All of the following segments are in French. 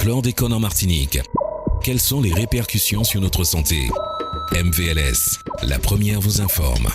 chlordécone en Martinique. Quelles sont les répercussions sur notre santé? MVLS, la première vous informe.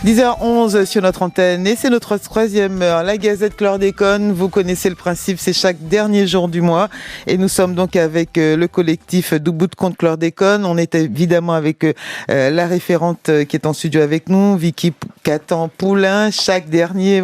« 10h11 sur notre antenne et c'est notre troisième heure, la Gazette Chlordécone. Vous connaissez le principe, c'est chaque dernier jour du mois et nous sommes donc avec le collectif d'Ubbout contre Chlordécone. On est évidemment avec la référente qui est en studio avec nous, Vicky Catan-Poulain, chaque dernier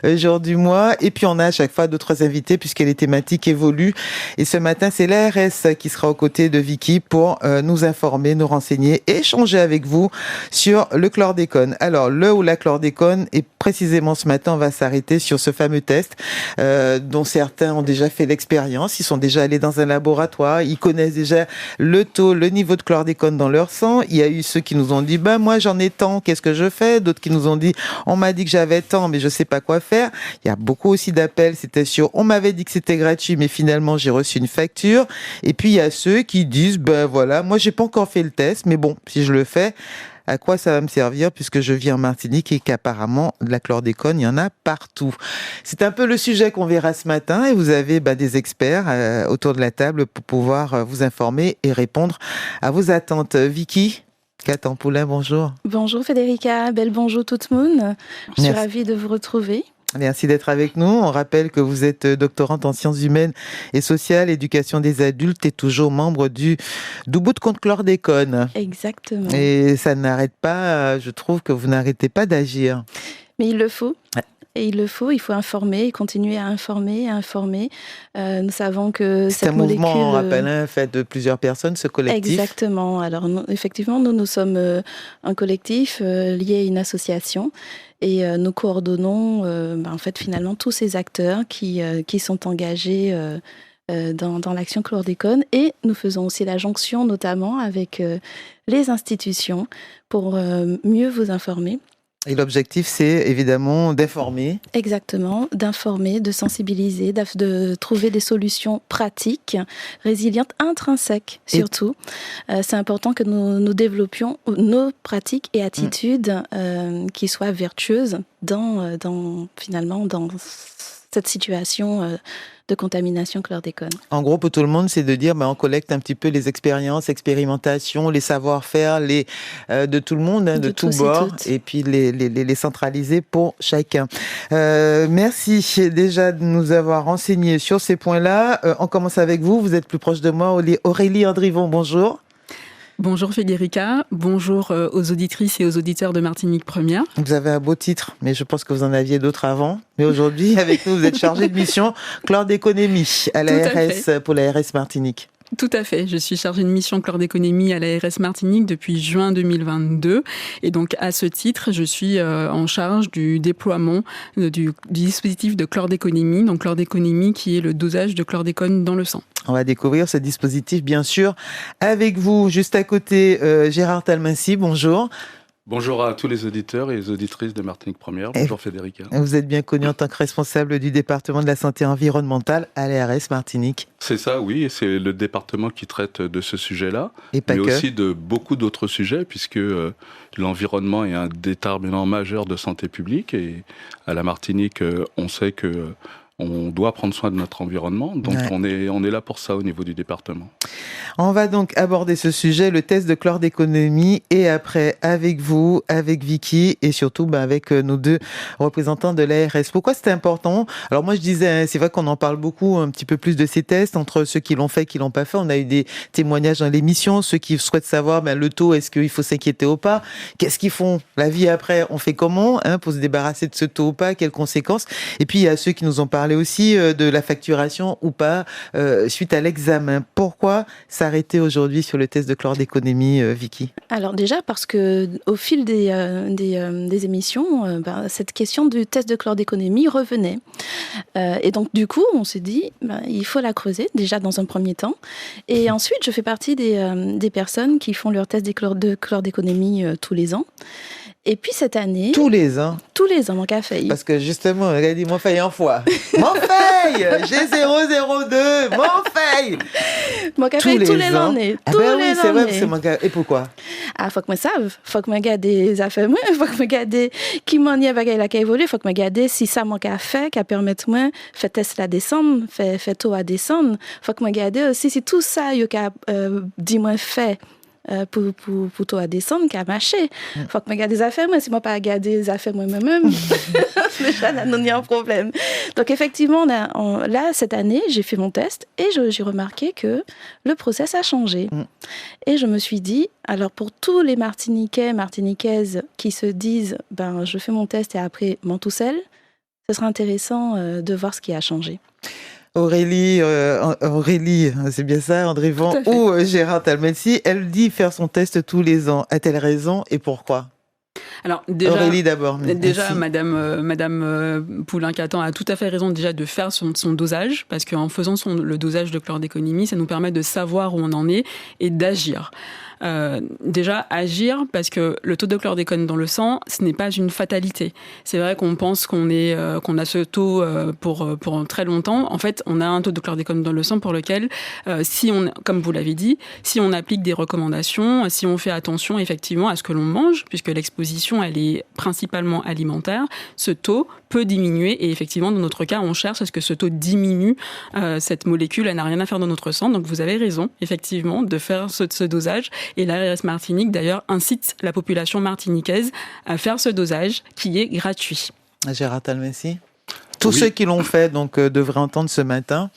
jour du mois. Et puis on a à chaque fois d'autres invités puisque les thématiques évoluent. Et ce matin, c'est l'ARS qui sera aux côtés de Vicky pour nous informer, nous renseigner et échanger avec vous sur le chlordécone. Alors, le ou la chlordécone, et précisément ce matin, on va s'arrêter sur ce fameux test dont certains ont déjà fait l'expérience. Ils sont déjà allés dans un laboratoire, ils connaissent déjà le taux, le niveau de chlordécone dans leur sang. Il y a eu ceux qui nous ont dit, moi j'en ai tant, qu'est-ce que je fais? D'autres qui nous ont dit, on m'a dit que j'avais tant, mais je sais pas quoi faire. Il y a beaucoup aussi d'appels, c'était sur, on m'avait dit que c'était gratuit, mais finalement j'ai reçu une facture. Et puis il y a ceux qui disent, moi j'ai pas encore fait le test, mais bon, si je le fais, à quoi ça va me servir puisque je vis en Martinique et qu'apparemment de la chlordécone, il y en a partout. C'est un peu le sujet qu'on verra ce matin et vous avez des experts autour de la table pour pouvoir vous informer et répondre à vos attentes. Vicky Catan-Poulain, bonjour. Bonjour Federica, bel bonjour tout le monde. Je suis ravie de vous retrouver. Merci d'être avec nous. On rappelle que vous êtes doctorante en sciences humaines et sociales, éducation des adultes et toujours membre d'Ubbout contre Chlordécone. Exactement. Et ça n'arrête pas, je trouve que vous n'arrêtez pas d'agir. Mais il le faut. Ouais. Et il faut informer et continuer à informer. Nous savons que c'est cette molécule... C'est un mouvement, on rappelle, fait de plusieurs personnes, ce collectif. Exactement. Alors, effectivement, nous sommes un collectif lié à une association et nous coordonnons finalement tous ces acteurs qui sont engagés dans l'action chlordécone et nous faisons aussi la jonction notamment avec les institutions pour mieux vous informer. Et l'objectif, c'est évidemment d'informer. Exactement, d'informer, de sensibiliser, de trouver des solutions pratiques, résilientes, intrinsèques surtout. C'est important que nous développions nos pratiques et attitudes qui soient vertueuses dans cette situation de contamination chlordécone. En gros, pour tout le monde, c'est de dire, on collecte un petit peu les expériences, expérimentations, les savoir-faire de tout le monde, de tous bords, et puis les centraliser pour chacun. Merci déjà de nous avoir renseignés sur ces points-là. On commence avec vous. Vous êtes plus proche de moi, Aurélie Andrivon. Bonjour. Bonjour Federica, bonjour aux auditrices et aux auditeurs de Martinique Première. Vous avez un beau titre, mais je pense que vous en aviez d'autres avant. Mais aujourd'hui, avec nous, vous êtes chargée de mission chlordéconémie à l'ARS, pour l'ARS Martinique. Tout à fait. Je suis chargée de mission chlordéconomie à l'ARS Martinique depuis juin 2022. Et donc, à ce titre, je suis en charge du déploiement du dispositif de chlordéconomie. Donc, chlordéconomie qui est le dosage de chlordécone dans le sang. On va découvrir ce dispositif, bien sûr, avec vous. Juste à côté, Gérard Talmassi, bonjour. Bonjour à tous les auditeurs et les auditrices de Martinique Première. Bonjour Federica. Vous êtes bien connu en tant que responsable du département de la santé environnementale à l'ARS Martinique. C'est ça, oui. C'est le département qui traite de ce sujet-là, et pas mais que. aussi de beaucoup d'autres sujets, puisque l'environnement est un déterminant majeur de santé publique. Et à la Martinique, on sait que on doit prendre soin de notre environnement. Donc on est là pour ça au niveau du département. On va donc aborder ce sujet, le test de chlordéconomie, et après, avec vous, avec Vicky, et surtout avec nos deux représentants de l'ARS. Pourquoi c'est important ? Alors moi je disais, c'est vrai qu'on en parle beaucoup, un petit peu plus de ces tests, entre ceux qui l'ont fait et qui l'ont pas fait. On a eu des témoignages dans l'émission, ceux qui souhaitent savoir le taux, est-ce qu'il faut s'inquiéter ou pas ? Qu'est-ce qu'ils font ? La vie après, on fait comment pour se débarrasser de ce taux ou pas ? Quelles conséquences ? Et puis il y a ceux qui nous ont parlé aussi de la facturation ou pas suite à l'examen. Pourquoi s'arrêter aujourd'hui sur le test de chlordéconomie, Vicky ? Alors déjà parce que au fil des émissions, cette question du test de chlordéconomie revenait. Et donc du coup, on s'est dit, il faut la creuser déjà dans un premier temps. Et ensuite, je fais partie des personnes qui font leur test de chlordéconomie tous les ans. Et puis cette année... Tous les ans, mon café. Parce que justement, elle a dit, mon faille en fois. Mon faille G002, mon faille. Mon café tous les années. Oui, c'est vrai, c'est mon café. Et pourquoi ? Faut que je sache, faut que je regarde des affaires, faut que je regarde qui m'en y a la qui évolue, faut que je regarde si ça mon café, qui permet moi, fait test la descendre, fait taux à descendre, faut que je regarde aussi si tout ça, il y a dit moi fait. Pour toi à descendre qu'à marcher. Faut que je regarde des affaires, mais si moi pas regarder des affaires moi-même, déjà là, il y a un problème. Donc effectivement, là, cette année, j'ai fait mon test et j'ai remarqué que le process a changé. Et je me suis dit, alors pour tous les Martiniquais, Martiniquaises qui se disent, je fais mon test et après, m'en tout seul, ce serait intéressant de voir ce qui a changé. Aurélie, c'est bien ça, André Van ou Gérard Talmassi, elle dit faire son test tous les ans. A-t-elle raison et pourquoi ? Alors déjà, Aurélie d'abord. Déjà, Madame Poulin-Catan a tout à fait raison déjà de faire son dosage, parce qu'en faisant le dosage de chlordéconomie, ça nous permet de savoir où on en est et d'agir. Déjà agir, parce que le taux de chlordécone dans le sang, ce n'est pas une fatalité. C'est vrai qu'on pense qu'on a ce taux pour très longtemps. En fait, on a un taux de chlordécone dans le sang pour lequel, comme vous l'avez dit, si on applique des recommandations, si on fait attention effectivement à ce que l'on mange, puisque l'exposition elle est principalement alimentaire, ce taux peut diminuer et effectivement dans notre cas on cherche à ce que ce taux diminue. Cette molécule elle n'a rien à faire dans notre sang, donc vous avez raison effectivement de faire ce dosage. Et l'ARS Martinique, d'ailleurs, incite la population martiniquaise à faire ce dosage qui est gratuit. Gérard Talmassi ? Tous ceux qui l'ont fait donc, devraient entendre ce matin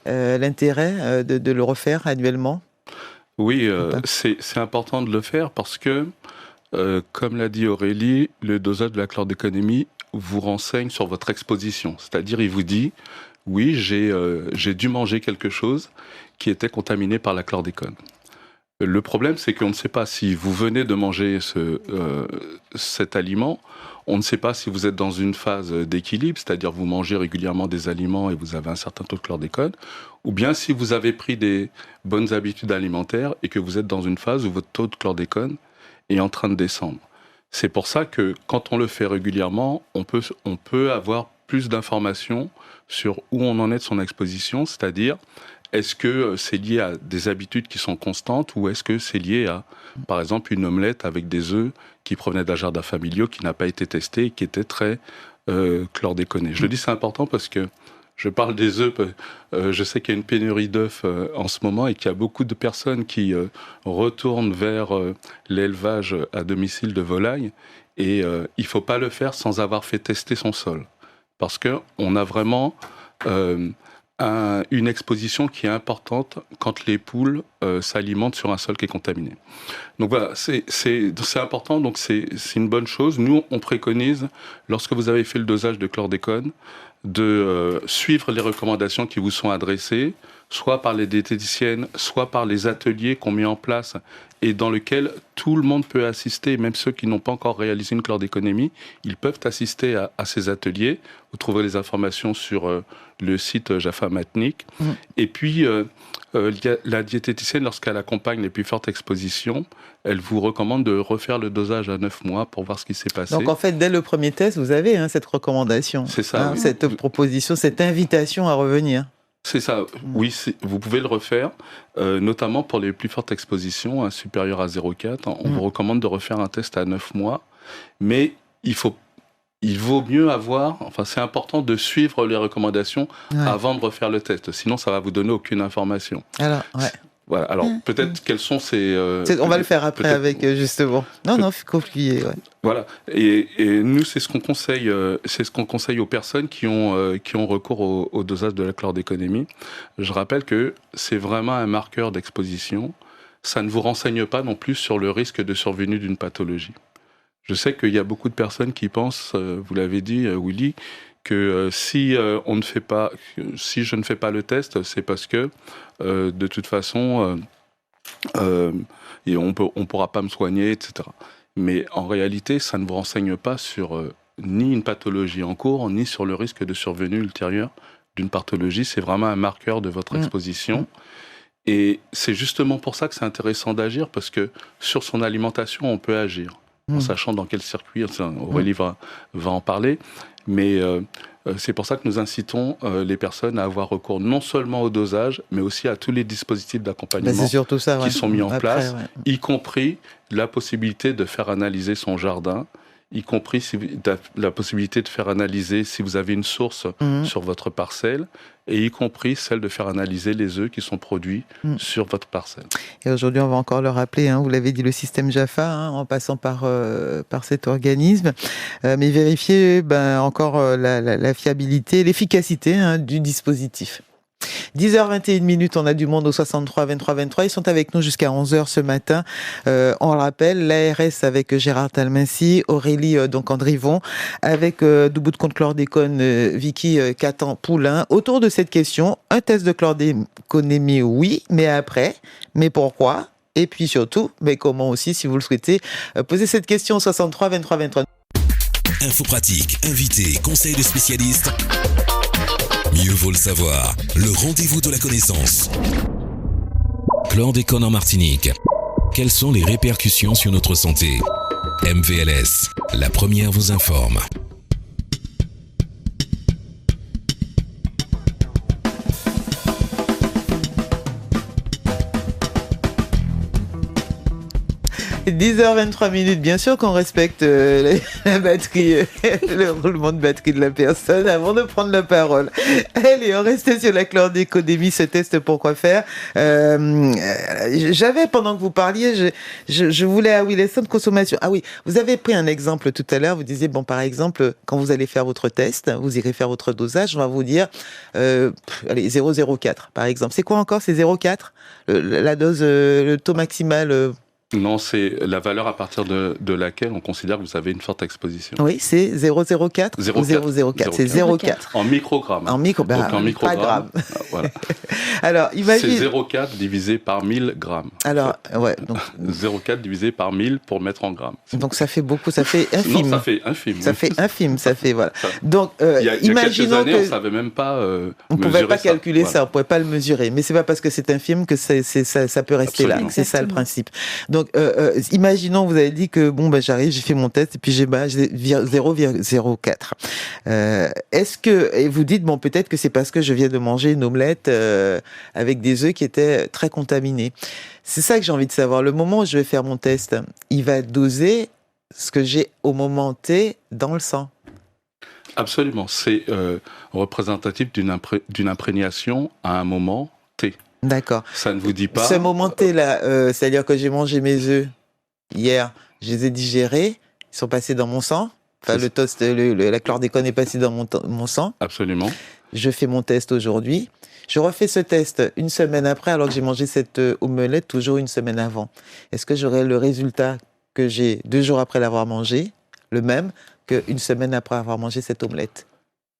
l'intérêt de le refaire annuellement. Oui, c'est important de le faire parce que, comme l'a dit Aurélie, le dosage de la chlordéconomie vous renseigne sur votre exposition. C'est-à-dire, il vous dit, oui, j'ai dû manger quelque chose qui était contaminé par la chlordécone. Le problème, c'est qu'on ne sait pas si vous venez de manger cet aliment, on ne sait pas si vous êtes dans une phase d'équilibre, c'est-à-dire vous mangez régulièrement des aliments et vous avez un certain taux de chlordécone, ou bien si vous avez pris des bonnes habitudes alimentaires et que vous êtes dans une phase où votre taux de chlordécone est en train de descendre. C'est pour ça que quand on le fait régulièrement, on peut avoir plus d'informations sur où on en est de son exposition, c'est-à-dire est-ce que c'est lié à des habitudes qui sont constantes ou est-ce que c'est lié à, par exemple, une omelette avec des œufs qui provenaient d'un jardin familial qui n'a pas été testé et qui était très chlordéconé. Je le dis, c'est important parce que je parle des œufs, je sais qu'il y a une pénurie d'œufs en ce moment et qu'il y a beaucoup de personnes qui retournent vers l'élevage à domicile de volailles et il ne faut pas le faire sans avoir fait tester son sol. Parce qu'on a vraiment une exposition qui est importante quand les poules s'alimentent sur un sol qui est contaminé. Donc voilà, c'est important, donc c'est une bonne chose. Nous, on préconise, lorsque vous avez fait le dosage de chlordécone, de suivre les recommandations qui vous sont adressées, soit par les diététiciennes, soit par les ateliers qu'on met en place et dans lesquels tout le monde peut assister, même ceux qui n'ont pas encore réalisé une chlordéconomie, ils peuvent assister à ces ateliers. Vous trouverez les informations sur le site Jaffa Matnik. Et puis, la diététicienne, lorsqu'elle accompagne les plus fortes expositions, elle vous recommande de refaire le dosage à 9 mois pour voir ce qui s'est passé. Donc en fait, dès le premier test, vous avez cette recommandation. C'est ça. Oui. Cette proposition, cette invitation à revenir. C'est ça, oui, vous pouvez le refaire, notamment pour les plus fortes expositions, supérieures à 0,4. On vous recommande de refaire un test à 9 mois, mais il vaut mieux c'est important de suivre les recommandations avant de refaire le test, sinon ça va vous donner aucune information. Alors, Voilà. Alors, peut-être quels sont ces... on va le faire après avec, justement. Non, il faut conclure. Ouais. Voilà. Et nous, c'est ce qu'on conseille aux personnes qui ont recours au dosage de la chlordéconomie. Je rappelle que c'est vraiment un marqueur d'exposition. Ça ne vous renseigne pas non plus sur le risque de survenue d'une pathologie. Je sais qu'il y a beaucoup de personnes qui pensent, vous l'avez dit, Willy, que si je ne fais pas le test, c'est parce que de toute façon, on pourra pas me soigner, etc. Mais en réalité, ça ne vous renseigne pas sur ni une pathologie en cours, ni sur le risque de survenue ultérieure d'une pathologie. C'est vraiment un marqueur de votre exposition. Et c'est justement pour ça que c'est intéressant d'agir, parce que sur son alimentation, on peut agir, en sachant dans quel circuit, Aurélie va en parler. Mais c'est pour ça que nous incitons les personnes à avoir recours non seulement au dosage, mais aussi à tous les dispositifs d'accompagnement qui sont mis en place, y compris la possibilité de faire analyser son jardin, y compris la possibilité de faire analyser si vous avez une source sur votre parcelle, et y compris celle de faire analyser les œufs qui sont produits sur votre parcelle. Et aujourd'hui, on va encore le rappeler, vous l'avez dit, le système Jaffa, en passant par cet organisme, mais vérifier encore la fiabilité, l'efficacité du dispositif. 10h21, on a du monde au 63 23 23. Ils sont avec nous jusqu'à 11h ce matin. On le rappelle, l'ARS avec Gérard Talmassi, Aurélie Andrivon, avec du bout de compte chlordécone, Vicky Catan-Poulain. Autour de cette question, un test de chlordéconémie, oui, mais après, mais pourquoi ? Et puis surtout, mais comment aussi, si vous le souhaitez, posez cette question au 63 23 23. Info pratique, invités, conseils de spécialistes. Mieux vaut le savoir, le rendez-vous de la connaissance. Chlordécone en Martinique. Quelles sont les répercussions sur notre santé ? MVLS, la première vous informe. – 10h23, bien sûr qu'on respecte la batterie, le roulement de batterie de la personne avant de prendre la parole. Allez, on reste sur la chlordéconémie, ce test pourquoi faire. J'avais, pendant que vous parliez, je voulais, les centres de consommation. Ah oui, vous avez pris un exemple tout à l'heure, vous disiez, par exemple, quand vous allez faire votre test, vous irez faire votre dosage, on va vous dire, 0,04 par exemple. C'est quoi encore, c'est 0,4 la dose, le taux maximal Non, c'est la valeur à partir de laquelle on considère que vous avez une forte exposition. Oui, c'est 0,04 ou 0,04. C'est 0,4. En microgrammes. En microgrammes. Donc en microgrammes. Pas grammes. Voilà. Alors, imagine. C'est 0,4 divisé par 1000 grammes. Alors, donc 0,4 divisé par 1000 pour mettre en grammes. Donc ça fait beaucoup, ça fait infime. Non, ça fait infime. Ça fait infime, ça fait, voilà. Donc, il y a quelques années, on ne que savait même pas on ne pouvait pas calculer ça, on ne pouvait pas le mesurer. Mais c'est pas parce que c'est infime que ça peut rester Absolument. là. C'est ça le principe. Donc, imaginons, vous avez dit que j'arrive, j'ai fait mon test et puis j'ai 0,04. Est-ce que, et vous dites, peut-être que c'est parce que je viens de manger une omelette avec des œufs qui étaient très contaminés. C'est ça que j'ai envie de savoir. Le moment où je vais faire mon test, il va doser ce que j'ai au moment T dans le sang. Absolument. C'est représentatif d'une imprégnation à un moment T. D'accord. Ça ne vous dit pas... Ce moment T-là, c'est-à-dire que j'ai mangé mes œufs hier, je les ai digérés, ils sont passés dans mon sang. Enfin, le toast, la chlordécone est passée dans mon sang. Absolument. Je fais mon test aujourd'hui. Je refais ce test une semaine après, alors que j'ai mangé cette omelette toujours une semaine avant. Est-ce que j'aurai le résultat que j'ai 2 jours après l'avoir mangé, le même qu'une semaine après avoir mangé cette omelette ?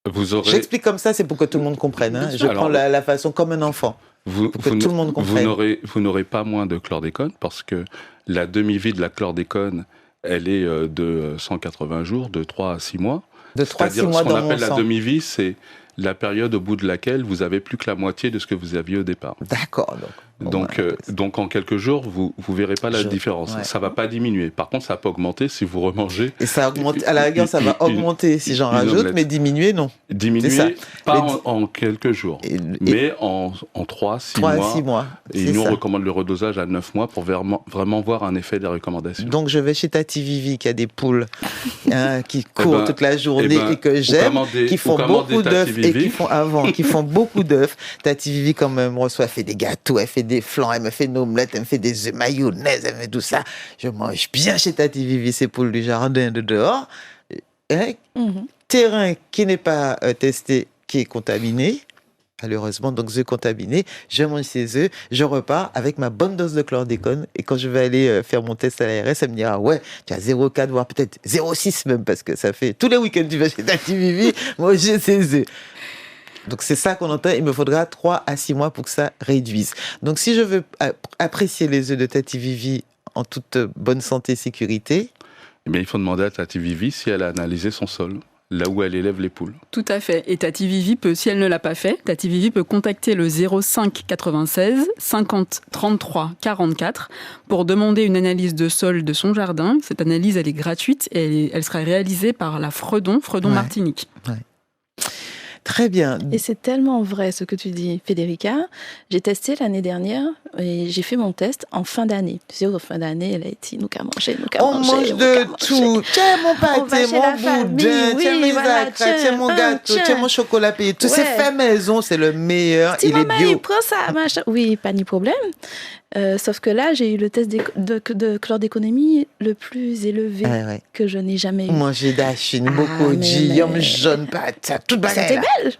Vous aurez... J'explique comme ça, c'est pour que tout le monde comprenne. Je prends la façon comme un enfant. tout le monde comprenne. Vous n'aurez pas moins de chlordécone parce que la demi-vie de la chlordécone, elle est de 180 jours, de 3 à 6 mois. De 3 à 6 mois dans mon sang. Ce qu'on appelle la demi-vie, c'est la période au bout de laquelle vous avez plus que la moitié de ce que vous aviez au départ. D'accord. Donc en quelques jours, vous verrez pas la différence. Ouais. Ça va pas diminuer. Par contre, ça va pas augmenter si vous remangez. Et ça augmente. À la rigueur, ça va augmenter si j'en rajoute, mais diminuer non. Diminuer pas en quelques jours, mais en 3 à 6 mois. Et nous on recommande le redosage à 9 mois pour vraiment voir un effet des recommandations. Donc je vais chez Tati Vivi qui a des poules qui courent toute la journée et que j'aime, qui font beaucoup d'œufs et qui font beaucoup d'œufs. Tati Vivi quand même reçoit, elle fait des gâteaux, elle fait des flancs, elle me fait une omelette, elle me fait des œufs mayonnaise, elle me fait tout ça. Je mange bien chez Tati Vivi ces poules du jardin de dehors. Terrain qui n'est pas testé, qui est contaminé. Malheureusement, donc œufs contaminés, je mange ces œufs, je repars avec ma bonne dose de chlordécone et quand je vais aller faire mon test à l'ARS, elle me dira ouais, tu as 0,4 voire peut-être 0,6 même parce que ça fait tous les week-ends tu vas chez Tati Vivi manger ces œufs. Donc c'est ça qu'on entend, il me faudra 3 à 6 mois pour que ça réduise. Donc si je veux apprécier les œufs de Tati Vivi en toute bonne santé et sécurité, eh bien, il faut demander à Tati Vivi si elle a analysé son sol, là où elle élève les poules. Tout à fait. Et Tati Vivi peut, si elle ne l'a pas fait, Tati Vivi peut contacter le 05 96 50 33 44 pour demander une analyse de sol de son jardin. Cette analyse, elle est gratuite et elle sera réalisée par la Fredon Martinique. Ouais. Très bien. Et c'est tellement vrai ce que tu dis, Federica. J'ai testé l'année dernière et j'ai fait mon test en fin d'année. Tu sais, en fin d'année, elle a été, nous qu'à manger, on mange de tout. Tiens mon pâté, mon boudin, tiens mes acres, tiens mon gâteau, tiens mon chocolat payé. Tout c'est fait maison, c'est le meilleur. Il est bio. Il prend ça, machin. Oui, pas de problème. Sauf que là, j'ai eu le test de chlordéconomie le plus élevé que je n'ai jamais eu. Moi, j'ai d'achine, beaucoup de guillaume, jaune, patate, toute bagaille. C'était belle.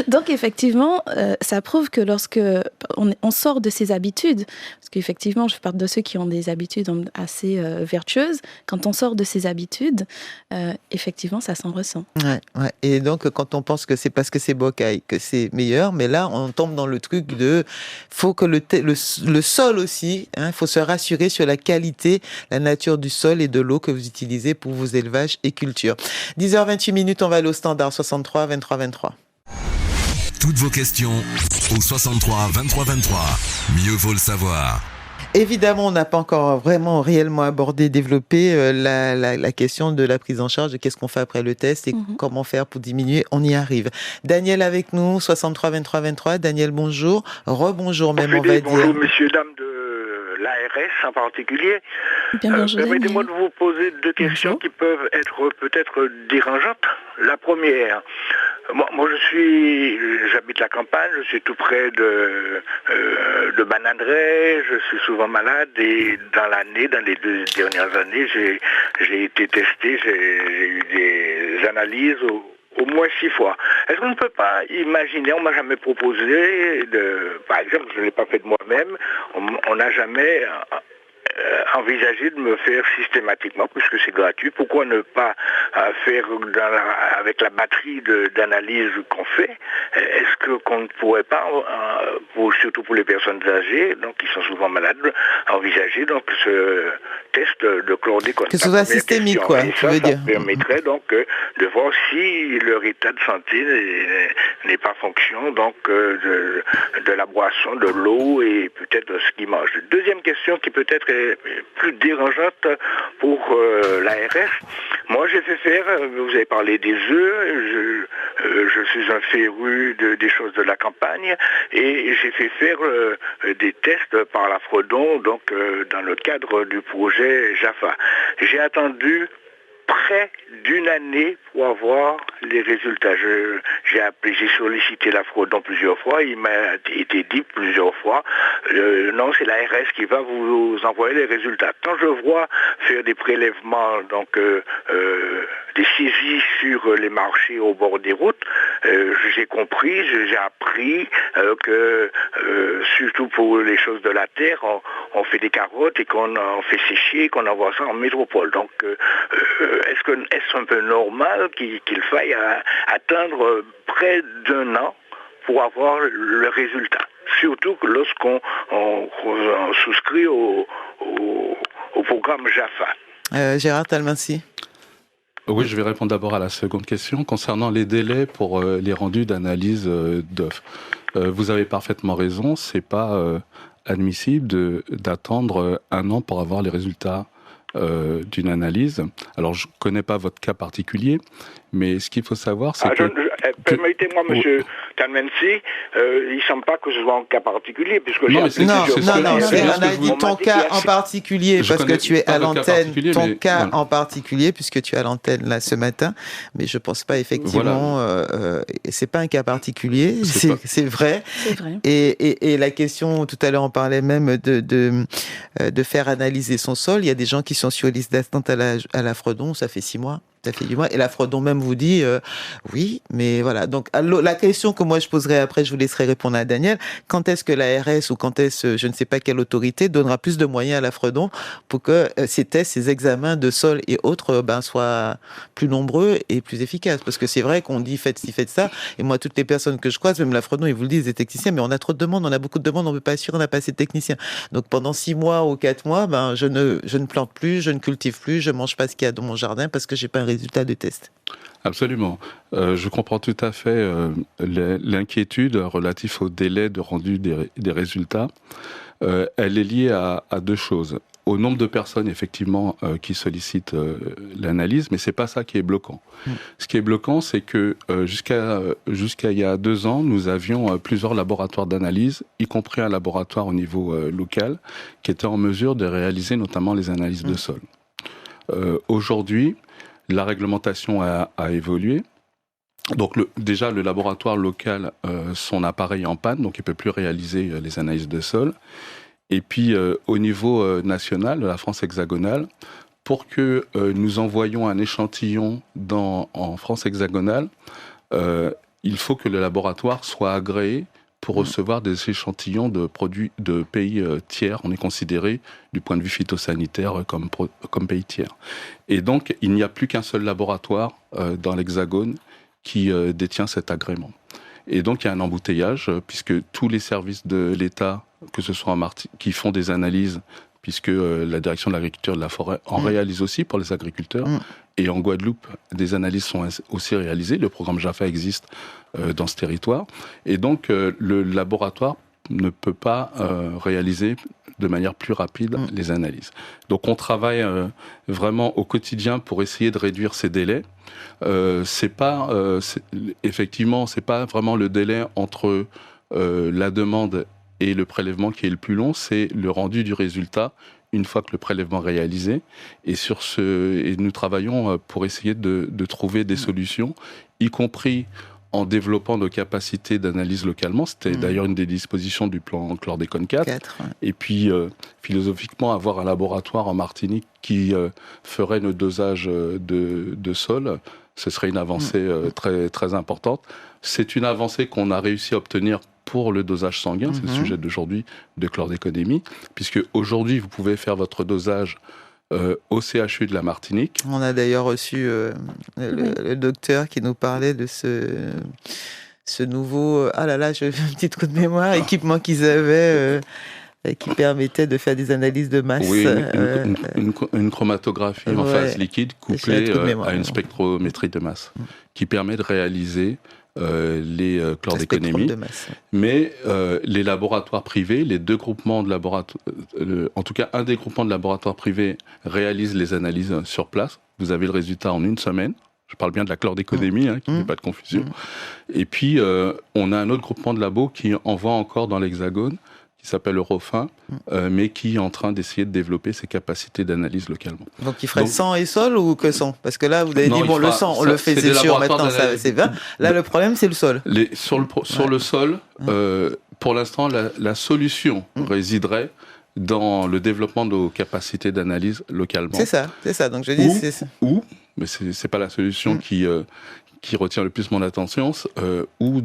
Donc, effectivement, ça prouve que lorsque on sort de ses habitudes, parce qu'effectivement, je parle de ceux qui ont des habitudes assez vertueuses, quand on sort de ses habitudes, effectivement, ça s'en ressent. Ouais. Et donc, quand on pense que c'est parce que c'est bocaille que c'est meilleur, mais là, on tombe dans le truc de... faut que le sol aussi, il faut se rassurer sur la qualité, la nature du sol et de l'eau que vous utilisez pour vos élevages et cultures. 10h28, on va aller au standard 63 23 23. Toutes vos questions au 63 23 23. Mieux vaut le savoir. Évidemment, on n'a pas encore vraiment réellement abordé, développé la question de la prise en charge, de qu'est-ce qu'on fait après le test et comment faire pour diminuer. On y arrive. Daniel avec nous, 63 23 23. Daniel, bonjour. Rebonjour même, on va dire. Bonjour, messieurs, dames de l'ARS en particulier. Permettez-moi de vous poser 2 questions qui peuvent être peut-être dérangeantes. La première, moi j'habite la campagne, je suis tout près de Banandré, je suis souvent malade et dans les 2 dernières années, j'ai été testé, j'ai eu des analyses au moins 6 fois. Est-ce qu'on ne peut pas imaginer, on m'a jamais proposé, par exemple, je ne l'ai pas fait de moi-même, on n'a jamais envisager de me faire systématiquement, puisque c'est gratuit. Pourquoi ne pas faire avec la batterie d'analyse qu'on fait? Est-ce qu'on ne pourrait pas, surtout pour les personnes âgées, donc qui sont souvent malades, envisager donc ce test de chlordécone? Que ce soit systémique, quoi, tu veux dire. Ça permettrait donc de voir si leur état de santé n'est pas fonction donc de la boisson, de l'eau et peut-être de ce qu'ils mangent. Deuxième question qui peut-être est plus dérangeante pour l'ARS. Moi, j'ai fait faire, vous avez parlé des œufs, je suis un féru des choses de la campagne, et j'ai fait faire des tests par la Fredon, donc dans le cadre du projet Jaffa. J'ai attendu près d'une année pour avoir les résultats. J'ai sollicité la Fredon plusieurs fois, il m'a été dit plusieurs fois, non, c'est l'ARS qui va vous envoyer les résultats. Quand je vois faire des prélèvements, donc des saisies sur les marchés au bord des routes, j'ai compris, j'ai appris que surtout pour les choses de la terre, on fait des carottes et qu'on fait sécher et qu'on envoie ça en métropole. Donc est-ce un peu normal qu'il faille attendre près d'1 an pour avoir le résultat. Surtout que lorsqu'on souscrit au programme JAFA. Gérard Talmancy. Oui, je vais répondre d'abord à la seconde question concernant les délais pour les rendus d'analyse d'œufs. Vous avez parfaitement raison, c'est pas admissible d'attendre 1 an pour avoir les résultats d'une analyse. Alors, je connais pas votre cas particulier, mais ce qu'il faut savoir, c'est que... Permettez-moi, monsieur Talmancy, il ne semble pas que ce soit un cas particulier, puisque on a dit ton cas en particulier, parce que tu es à l'antenne, ton cas en particulier, puisque tu es à l'antenne là ce matin, mais je ne pense pas effectivement, c'est pas un cas particulier, c'est vrai. C'est vrai. Et la question, tout à l'heure on parlait même de faire analyser son sol, il y a des gens qui sont sur liste d'attente à la Fredon, ça fait 6 mois. Ça fait 8 mois. Et la Fredon même vous dit oui, mais voilà. Donc la question que moi je poserai après, je vous laisserai répondre à Daniel. Quand est-ce que l'ARS ou quand est-ce, je ne sais pas quelle autorité, donnera plus de moyens à la Fredon pour que ces tests, ces examens de sol et autres soient plus nombreux et plus efficaces. Parce que c'est vrai qu'on dit faites ci, faites ça. Et moi, toutes les personnes que je croise, même la Fredon, ils vous le disent, les techniciens, mais on a trop de demandes, on a beaucoup de demandes, on ne peut pas assurer, on n'a pas assez de techniciens. Donc pendant 6 mois ou 4 mois, je ne plante plus, je ne cultive plus, je mange pas ce qu'il y a dans mon jardin parce que j'ai pas un résultat de test. Absolument. Je comprends tout à fait l'inquiétude relative au délai de rendu des résultats. Elle est liée à 2 choses. Au nombre de personnes, effectivement, qui sollicitent l'analyse, mais c'est pas ça qui est bloquant. Ce qui est bloquant, c'est que jusqu'à il y a 2 ans, nous avions plusieurs laboratoires d'analyse, y compris un laboratoire au niveau local, qui était en mesure de réaliser notamment les analyses de sol. Aujourd'hui, la réglementation a évolué. Donc déjà, le laboratoire local, son appareil est en panne, donc il ne peut plus réaliser les analyses de sol. Et puis, au niveau national, de la France hexagonale, pour que nous envoyions un échantillon en France hexagonale, il faut que le laboratoire soit agréé pour recevoir des échantillons de produits de pays tiers. On est considéré, du point de vue phytosanitaire, comme pays tiers. Et donc, il n'y a plus qu'un seul laboratoire dans l'Hexagone qui détient cet agrément. Et donc, il y a un embouteillage, puisque tous les services de l'État, que ce soit qui font des analyses, puisque la direction de l'agriculture et de la forêt en réalise aussi pour les agriculteurs, et en Guadeloupe, des analyses sont aussi réalisées. Le programme JAFA existe dans ce territoire. Et donc, le laboratoire ne peut pas réaliser de manière plus rapide les analyses. Donc, on travaille vraiment au quotidien pour essayer de réduire ces délais. Effectivement, c'est pas vraiment le délai entre la demande et le prélèvement qui est le plus long, c'est le rendu du résultat une fois que le prélèvement est réalisé. Et nous travaillons pour essayer de trouver des solutions, y compris en développant nos capacités d'analyse localement. C'était d'ailleurs une des dispositions du plan Chlordécone 4. Et puis, philosophiquement, avoir un laboratoire en Martinique qui ferait nos dosages de sol, ce serait une avancée très, très importante. C'est une avancée qu'on a réussi à obtenir pour le dosage sanguin, c'est le sujet d'aujourd'hui de chlordéconémie, puisque aujourd'hui, vous pouvez faire votre dosage au CHU de la Martinique. On a d'ailleurs reçu le docteur qui nous parlait de ce nouveau... Ah là là, j'ai un petit coup de mémoire, équipement qu'ils avaient... qui permettait de faire des analyses de masse. Oui, une chromatographie en phase liquide couplée à une spectrométrie de masse, qui permet de réaliser les chlordéconémies. Mais les laboratoires privés, les 2 groupements de laboratoires, en tout cas un des groupements de laboratoires privés réalise les analyses sur place. Vous avez le résultat en 1 semaine. Je parle bien de la chlordéconémie, qu'il n'y ait pas de confusion. Et puis, on a un autre groupement de labos qui envoie encore dans l'Hexagone, qui s'appelle Eurofin, mais qui est en train d'essayer de développer ses capacités d'analyse localement. Donc il ferait sang et sol ou que sang? Parce que là, vous avez dit, le sang, on le fait, c'est sûr, maintenant, c'est 20. Là, le problème, c'est le sol. Sur le sol, pour l'instant, la solution résiderait dans le développement de nos capacités d'analyse localement. C'est ça. Donc je dis, mais c'est pas la solution qui retient le plus mon attention, ou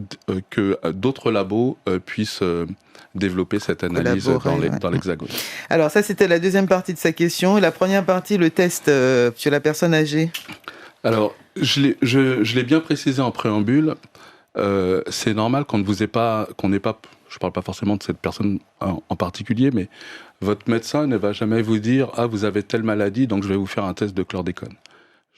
que d'autres labos puissent développer cette analyse dans l'Hexagone. Alors ça, c'était la deuxième partie de sa question. Et la première partie, le test sur la personne âgée. Alors, je l'ai bien précisé en préambule. c'est normal qu'on n'ait pas, je parle pas forcément de cette personne en particulier, mais votre médecin ne va jamais vous dire « Ah, vous avez telle maladie, donc je vais vous faire un test de chlordécone ».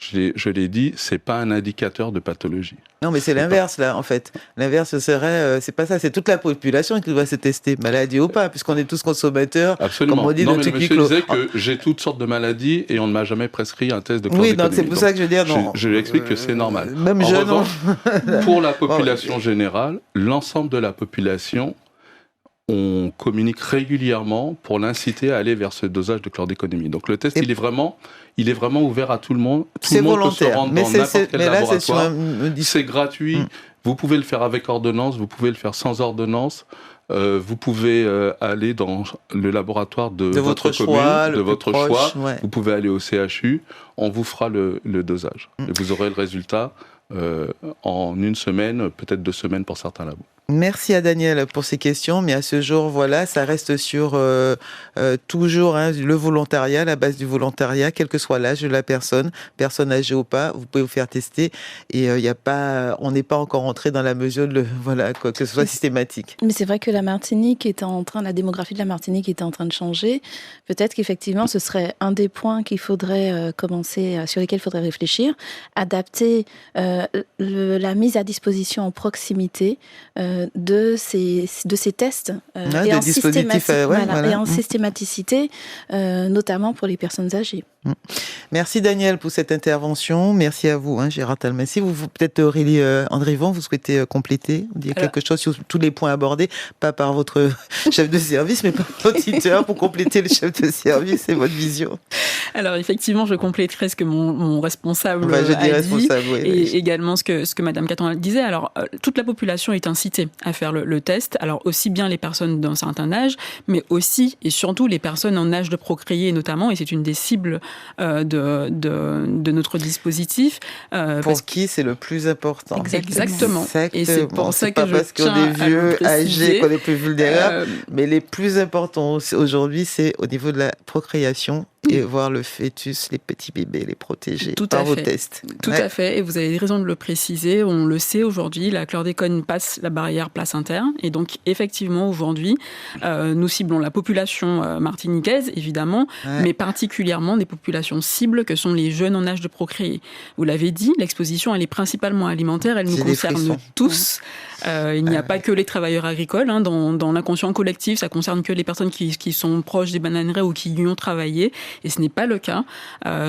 Je l'ai dit, c'est pas un indicateur de pathologie. Non, mais c'est l'inverse, là, en fait. L'inverse serait, c'est pas ça, c'est toute la population qui doit se tester, maladie ou pas, puisqu'on est tous consommateurs. Absolument. Comme on dit, non, mais le monsieur disait que j'ai toutes sortes de maladies et on ne m'a jamais prescrit un test de chlordécone. Oui, donc c'est pour ça que je veux dire, non. Je lui explique que c'est normal. Même jeune, revanche, pour la population générale, l'ensemble de la population, on communique régulièrement pour l'inciter à aller vers ce dosage de chlordéconomie. Donc le test, il est vraiment ouvert à tout le monde. Tout le monde peut se rendre dans n'importe quel laboratoire. C'est gratuit. Vous pouvez le faire avec ordonnance, vous pouvez le faire sans ordonnance. Vous pouvez aller dans le laboratoire de votre commune, de votre choix. Ouais. Vous pouvez aller au CHU. On vous fera le dosage. Et vous aurez le résultat en 1 semaine, peut-être 2 semaines pour certains labos. Merci à Daniel pour ces questions, mais à ce jour, voilà, ça reste sur toujours le volontariat, la base du volontariat, quel que soit l'âge de la personne âgée ou pas, vous pouvez vous faire tester et on n'est pas encore entré dans la mesure que ce soit systématique. Mais c'est vrai que la démographie de la Martinique est en train de changer. Peut-être qu'effectivement, ce serait un des points qu'il faudrait sur lesquels il faudrait réfléchir, adapter la mise à disposition en proximité de ces tests et en systématicité, notamment pour les personnes âgées. Merci Daniel pour cette intervention. Merci à vous, Gérard Talmassi. Vous peut-être Aurélie Andrivon, vous souhaitez compléter, dire quelque chose sur tous les points abordés, pas par votre chef de service, mais par l'auditeur pour compléter le chef de service et votre vision. Alors effectivement, je compléterai ce que mon responsable a dit, et également ce que Madame Caton disait. Alors toute la population est incitée à faire le test. Alors aussi bien les personnes d'un certain âge, mais aussi et surtout les personnes en âge de procréer notamment, et c'est une des cibles de notre dispositif. Pour qui c'est le plus important. Exactement. Et c'est pour ça que je tiens parce qu'on est vieux, âgés, qu'on est plus vulnérables, mais les plus importants aujourd'hui, c'est au niveau de la procréation. Et voir le fœtus, les petits bébés, les protéger par vos tests. Tout à fait, et vous avez raison de le préciser, on le sait aujourd'hui, la chlordécone passe la barrière placentaire, et donc effectivement aujourd'hui, nous ciblons la population martiniquaise, évidemment, mais particulièrement des populations cibles que sont les jeunes en âge de procréer. Vous l'avez dit, l'exposition, elle est principalement alimentaire, elle nous concerne tous. Il n'y a pas que les travailleurs agricoles, dans l'inconscient collectif, ça concerne que les personnes qui sont proches des bananeraies ou qui y ont travaillé, et ce n'est pas le cas.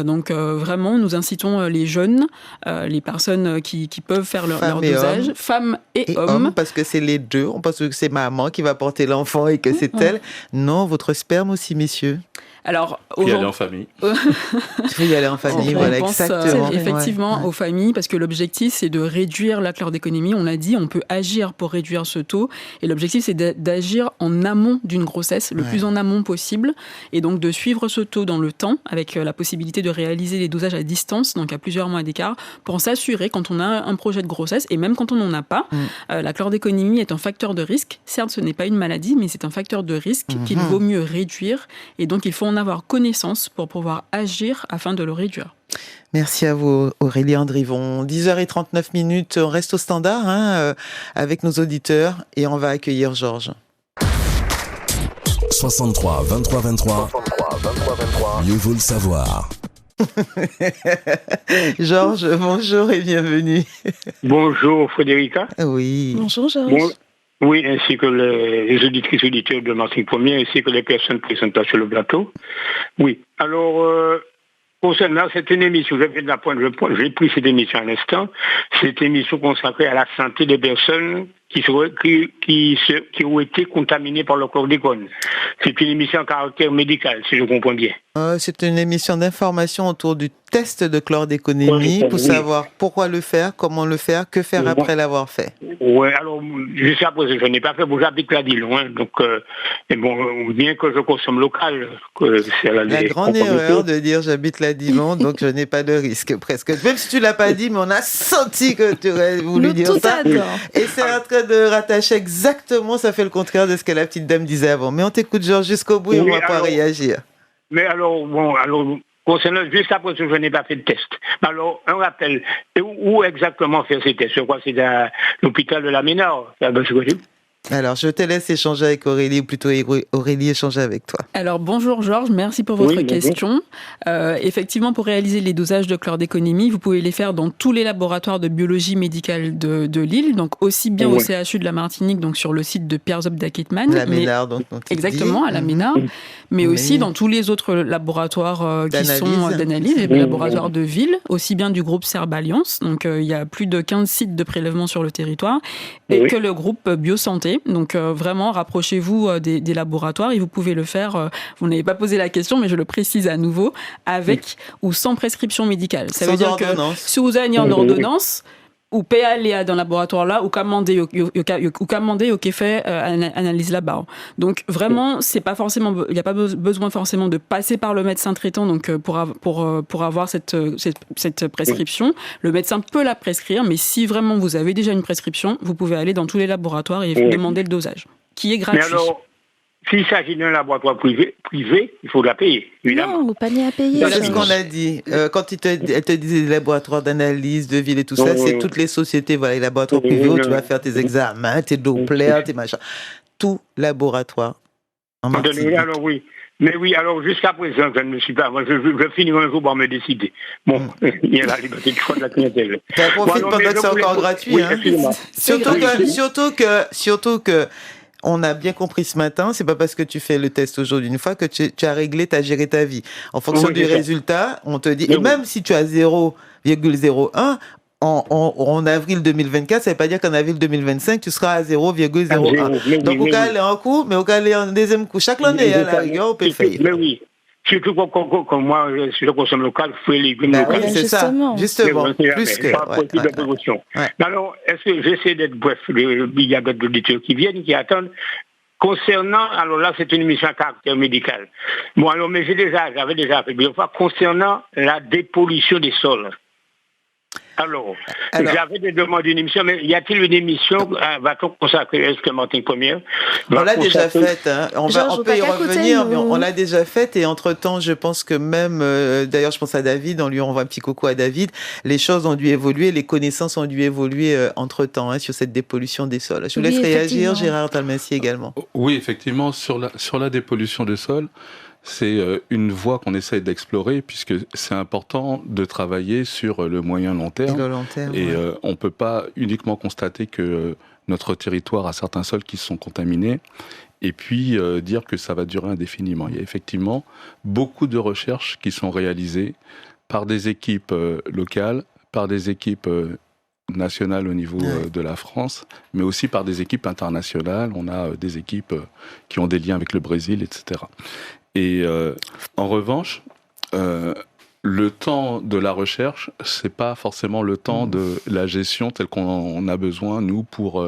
Donc vraiment, nous incitons les jeunes, les personnes qui peuvent faire leur dosage, femmes et hommes. Parce que c'est les deux, on pense que c'est maman qui va porter l'enfant et que c'est elle. Non, votre sperme aussi, messieurs. Alors, y aller en famille. Tu veux y aller en famille, voilà, exactement. Effectivement, aux familles, parce que l'objectif, c'est de réduire la chlordéconémie. On l'a dit, on peut agir pour réduire ce taux. Et l'objectif, c'est d'agir en amont d'une grossesse, le plus en amont possible. Et donc, de suivre ce taux dans le temps, avec la possibilité de réaliser les dosages à distance, donc à plusieurs mois d'écart, pour s'assurer, quand on a un projet de grossesse, et même quand on n'en a pas, la chlordéconémie est un facteur de risque. Certes, ce n'est pas une maladie, mais c'est un facteur de risque qu'il vaut mieux réduire. Et donc, il faut en avoir connaissance pour pouvoir agir afin de le réduire. Merci à vous, Aurélie Andrivon. 10h39, on reste au standard avec nos auditeurs et on va accueillir Georges. 63 23 23. Mieux vaut le savoir. Georges, bonjour et bienvenue. Bonjour Frédérica. Oui. Bonjour Georges. Oui, ainsi que les auditrices et auditeurs de Martinique Première, ainsi que les personnes présentes sur le plateau. Oui, alors, concernant cette émission, j'ai pris cette émission à l'instant, cette émission consacrée à la santé des personnes qui ont été contaminées par le chlordécone. C'est une émission à caractère médical, si je comprends bien. C'est une émission d'information autour du test de chlordéconémie pour savoir pourquoi le faire, comment le faire, que faire après l'avoir fait. Oui, alors, jusqu'à présent, je n'ai pas fait, j'habite la Dillon, donc, bien que je consomme local, c'est la grande erreur de dire j'habite la Dillon, donc je n'ai pas de risque, presque. Même si tu l'as pas dit, mais on a senti que tu aurais voulu dire ça. Et c'est en train de rattacher exactement, ça fait le contraire de ce que la petite dame disait avant. Mais on t'écoute, Georges, jusqu'au bout et on va pas réagir. Mais alors, concernant, jusqu'à présent, je n'ai pas fait de test. Alors, un rappel, où exactement faire ces tests? Je crois que c'est à l'hôpital de la Ménard. Alors, je te laisse échanger avec Aurélie, ou plutôt Aurélie échanger avec toi. Alors, bonjour Georges, merci pour votre question. Effectivement, pour réaliser les dosages de chlordéconémie, vous pouvez les faire dans tous les laboratoires de biologie médicale de l'île, donc aussi bien au CHU de la Martinique, donc sur le site de Pierre Zobda-Kettmann. La Ménard, donc. Exactement, à la Ménard, mais aussi dans tous les autres laboratoires qui sont d'analyse, les laboratoires de ville, aussi bien du groupe Serbe Alliance, donc il y a plus de 15 sites de prélèvement sur le territoire, et que le groupe Biosanté. Donc vraiment, rapprochez-vous des laboratoires et vous pouvez le faire, vous n'avez pas posé la question, mais je le précise à nouveau, avec ou sans prescription médicale. Ça veut dire que si vous avez une ordonnance, ou peut aller dans le laboratoire là, ou commander au fait analyse là-bas. Donc vraiment, c'est pas forcément, il n'y a pas besoin forcément de passer par le médecin traitant, donc pour avoir cette prescription. Le médecin peut la prescrire, mais si vraiment vous avez déjà une prescription, vous pouvez aller dans tous les laboratoires et demander le dosage, qui est gratuit. Mais alors, s'il s'agit d'un laboratoire privé, il faut la payer, évidemment. Non, pas ni à payer. C'est ce qu'on a dit. Quand elle te disait les laboratoires d'analyse, de ville et tout ça, c'est toutes les sociétés, voilà, les laboratoires privés où tu vas faire tes examens, tes Doppler, tes machins. Tout laboratoire en Martinique. Alors oui. Mais oui, alors jusqu'à présent, je ne me suis pas. Moi, je finis un jour par me décider. Bon, il y a la liberté de choix de la clientèle. Tu profites pendant que c'est encore gratuit. Oui, hein. Surtout que on a bien compris ce matin, c'est pas parce que tu fais le test aujourd'hui une fois que tu as réglé, tu as géré ta vie. En fonction du résultat, on te dit, et même si tu as 0,01, en avril 2024, ça ne veut pas dire qu'en avril 2025, tu seras à 0,01. Donc, au cas aller en coup, mais au cas aller en deuxième coup. Chaque année, à la rigueur, on peut faire. Mais oui. Surtout comme moi, je consomme local, fruits et légumes locaux. Oui, c'est ça. Justement. Plus que. Pas possible de précaution. Alors, est-ce que j'essaie d'être bref, il y a d'autres auditeurs qui viennent, qui attendent. Concernant, alors là, c'est une émission à caractère médical. Bon, alors, mais j'avais déjà fait plusieurs fois, concernant la dépollution des sols. Alors, j'avais demandé une émission, mais y a-t-il une émission, va-t-on consacrer, est-ce que Martinique Première on l'a déjà faite, hein. On peut y revenir, mais on l'a déjà faite, et entre-temps, je pense que même, d'ailleurs, je pense à David, on lui envoie un petit coucou à David, les choses ont dû évoluer, les connaissances ont dû évoluer entre-temps, hein, sur cette dépollution des sols. Je vous laisse réagir, Gérard Talmassi également. Oui, effectivement, sur la dépollution des sols, c'est une voie qu'on essaie d'explorer, puisque c'est important de travailler sur le moyen-long terme. Et on ne peut pas uniquement constater que notre territoire a certains sols qui sont contaminés, et puis dire que ça va durer indéfiniment. Il y a effectivement beaucoup de recherches qui sont réalisées par des équipes locales, par des équipes nationales au niveau de la France, mais aussi par des équipes internationales. On a des équipes qui ont des liens avec le Brésil, etc. Et en revanche, le temps de la recherche, c'est pas forcément le temps de la gestion tel qu'on a besoin, nous, pour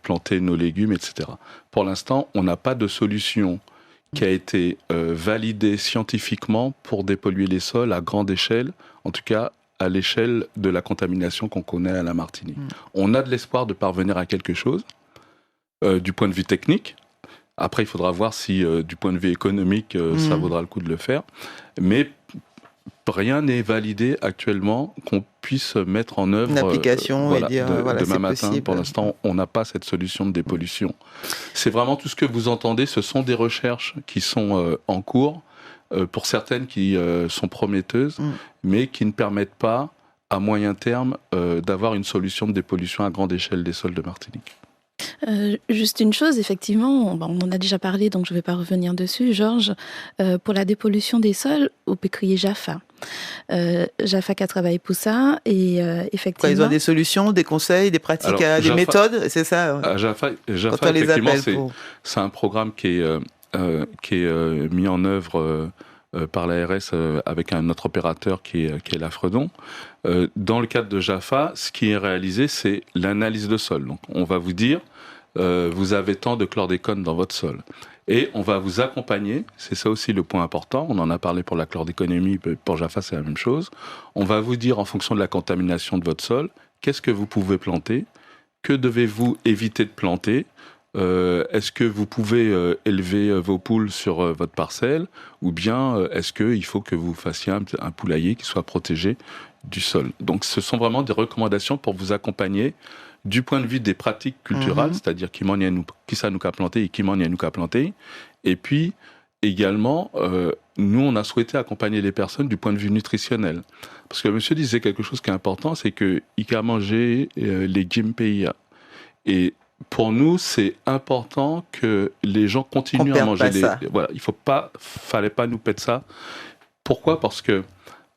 planter nos légumes, etc. Pour l'instant, on n'a pas de solution qui a été validée scientifiquement pour dépolluer les sols à grande échelle, en tout cas à l'échelle de la contamination qu'on connaît à la Martinique. On a de l'espoir de parvenir à quelque chose, du point de vue technique. Après, il faudra voir si, du point de vue économique, ça vaudra le coup de le faire. Mais rien n'est validé actuellement qu'on puisse mettre en œuvre. Une application et dire, demain matin. Possible. Pour l'instant, on n'a pas cette solution de dépollution. C'est vraiment tout ce que vous entendez. Ce sont des recherches qui sont en cours, pour certaines qui sont prometteuses, mais qui ne permettent pas, à moyen terme, d'avoir une solution de dépollution à grande échelle des sols de Martinique. Juste une chose, effectivement, on en a déjà parlé, donc je ne vais pas revenir dessus, Georges. Pour la dépollution des sols, on peut crier JAFA. JAFA qui a travaillé pour ça, et effectivement... Ils ont des solutions, des conseils, des pratiques, des méthodes, c'est ça JAFA effectivement, c'est un programme qui est mis en œuvre par l'ARS avec un autre opérateur qui est la Fredon. Dans le cadre de JAFA, ce qui est réalisé, c'est l'analyse de sol. Donc, on va vous dire, vous avez tant de chlordécone dans votre sol. Et on va vous accompagner, c'est ça aussi le point important, on en a parlé pour la chlordéconémie, pour JAFA c'est la même chose. On va vous dire, en fonction de la contamination de votre sol, qu'est-ce que vous pouvez planter, que devez-vous éviter de planter, est-ce que vous pouvez élever vos poules sur votre parcelle, ou bien est-ce qu'il faut que vous fassiez un poulailler qui soit protégé du sol. Donc ce sont vraiment des recommandations pour vous accompagner du point de vue des pratiques culturelles, c'est-à-dire qui ça nous a planté et qui m'en y a nous a planté. Et puis également, nous on a souhaité accompagner les personnes du point de vue nutritionnel. Parce que monsieur disait quelque chose qui est important, c'est qu'il a mangé légumes PIA. Et pour nous, c'est important que les gens continuent à manger voilà, fallait pas nous perdre ça. Pourquoi ? Parce que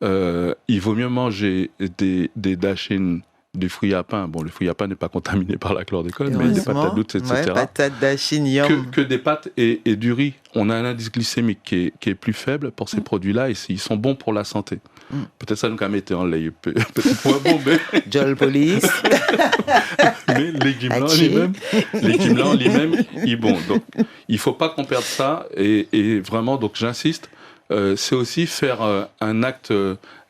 il vaut mieux manger des dachines, des fruits à pain. Bon, le fruit à pain n'est pas contaminé par la chlordécone, mais des pâtes à douce, etc. Ouais, patates, dachines, que des pâtes et du riz. On a un indice glycémique qui est plus faible pour ces produits-là et ils sont bons pour la santé. Peut-être ça nous a mis en lait, peut-être moins bon, mais... Joel Police. Mais les légumes là en lui-même, ils sont bons. Donc, il ne faut pas qu'on perde ça. Et vraiment, donc j'insiste, c'est aussi faire un acte,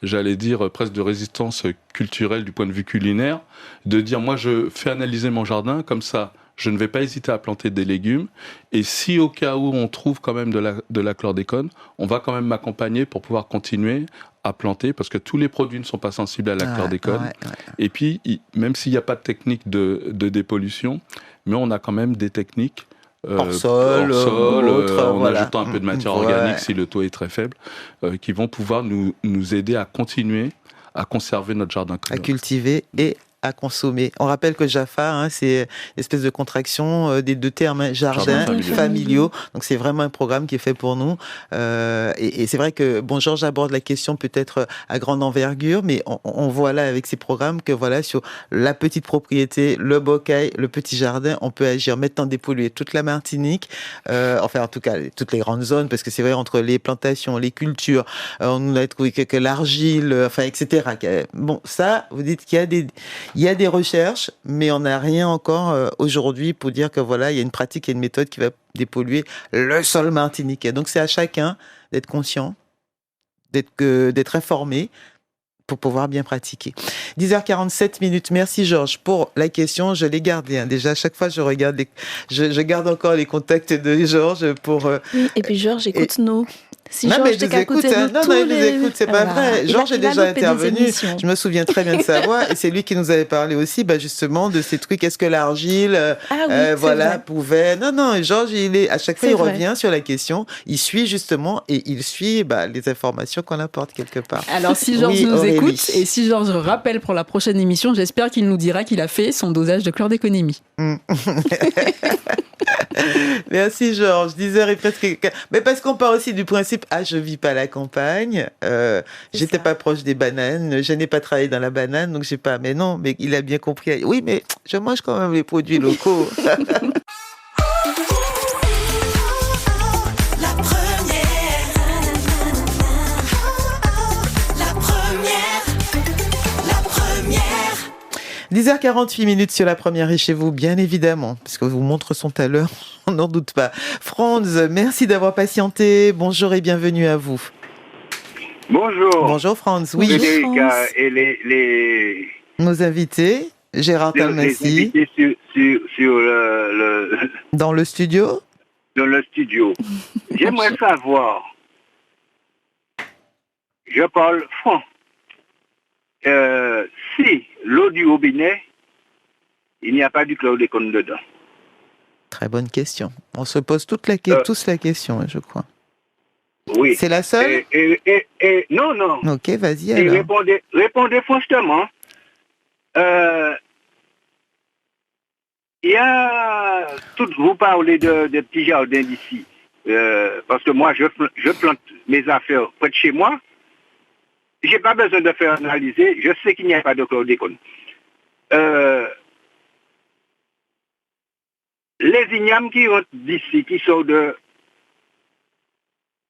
j'allais dire, presque de résistance culturelle du point de vue culinaire, de dire, moi, je fais analyser mon jardin, comme ça, je ne vais pas hésiter à planter des légumes. Et si au cas où on trouve quand même de la chlordécone, on va quand même m'accompagner pour pouvoir continuer à planter, parce que tous les produits ne sont pas sensibles à la chlordécone. Et puis, même s'il n'y a pas de technique de dépollution, mais on a quand même des techniques hors sol, en ajoutant un peu de matière organique si le taux est très faible, qui vont pouvoir nous aider à continuer à conserver notre jardin commun. À cultiver et à consommer. On rappelle que Jaffa, c'est une espèce de contraction des deux termes, jardin familiaux. Donc c'est vraiment un programme qui est fait pour nous. Et c'est vrai que Georges aborde la question peut-être à grande envergure, mais on voit là avec ces programmes que voilà, sur la petite propriété, le bocaille, le petit jardin, on peut agir, maintenant dépolluer toute la Martinique, enfin en tout cas toutes les grandes zones, parce que c'est vrai, entre les plantations, les cultures, on a trouvé que l'argile, enfin etc. Bon, ça, vous dites qu'il y a des recherches, mais on n'a rien encore aujourd'hui pour dire que voilà, il y a une pratique et une méthode qui va dépolluer le sol martiniquais. Donc c'est à chacun d'être conscient, d'être informé pour pouvoir bien pratiquer. 10h47. Merci Georges pour la question. Je l'ai gardée. Déjà, à chaque fois, je garde encore les contacts de Georges pour... Et puis Georges, écoute-nous. Si non, Georges mais je vous écoute. Il nous écoute, c'est pas vrai. Georges est déjà intervenu. Je me souviens très bien de sa voix. Et c'est lui qui nous avait parlé aussi, justement, de ces trucs. Est-ce que l'argile, pouvait... Non, Georges, à chaque fois, il revient sur la question. Il suit, justement, et il suit les informations qu'on apporte quelque part. Alors, si Georges nous écoute, et si Georges rappelle pour la prochaine émission, j'espère qu'il nous dira qu'il a fait son dosage de chlordéconomie. Merci Georges. 10h et presque. Mais parce qu'on part aussi du principe, je vis pas à la campagne, j'étais pas proche des bananes, je n'ai pas travaillé dans la banane, donc j'ai pas. Mais non, mais il a bien compris. Oui, mais je mange quand même les produits locaux. La première. 10h48 sur la première et chez vous, bien évidemment, puisque vos montres sont à l'heure, on n'en doute pas. Franz, merci d'avoir patienté. Bonjour et bienvenue à vous. Bonjour. Bonjour Franz. Oui. Frédérica et nos invités, Gérard Talmassi. Les invités sur le... Dans le studio. Dans le studio. J'aimerais savoir, je parle franc, si l'eau du robinet, il n'y a pas du chlordécone dedans. Très bonne question. On se pose tous la question, je crois. Oui. C'est la seule Non. Ok, vas-y alors. Et répondez franchement. Il y a... Vous parlez de petits jardins d'ici. Parce que moi, je plante mes affaires près de chez moi. Je n'ai pas besoin de faire analyser. Je sais qu'il n'y a pas de chlordécone. Les ignames qui rentrent d'ici, qui sont de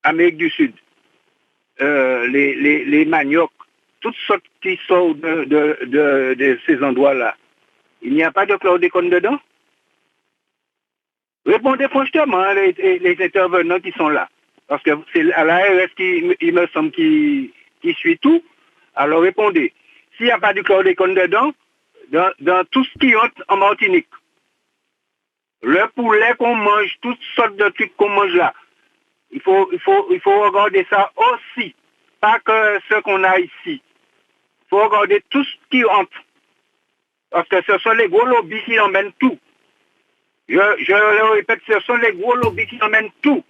Amérique du Sud, les maniocs, toutes sortes qui sortent de ces endroits-là, il n'y a pas de chlordécone dedans? Répondez franchement, les intervenants qui sont là. Parce que c'est à l'ARS qui, il me semble, qui suit tout. Alors répondez. S'il n'y a pas de chlordécone dedans, dans tout ce qui entre en Martinique, Le poulet qu'on mange, toutes sortes de trucs qu'on mange là, il faut regarder ça aussi. Pas que ce qu'on a ici. Il faut regarder tout ce qui entre. Parce que ce sont les gros lobbies qui emmènent tout. Je le répète, ce sont les gros lobbies qui emmènent tout.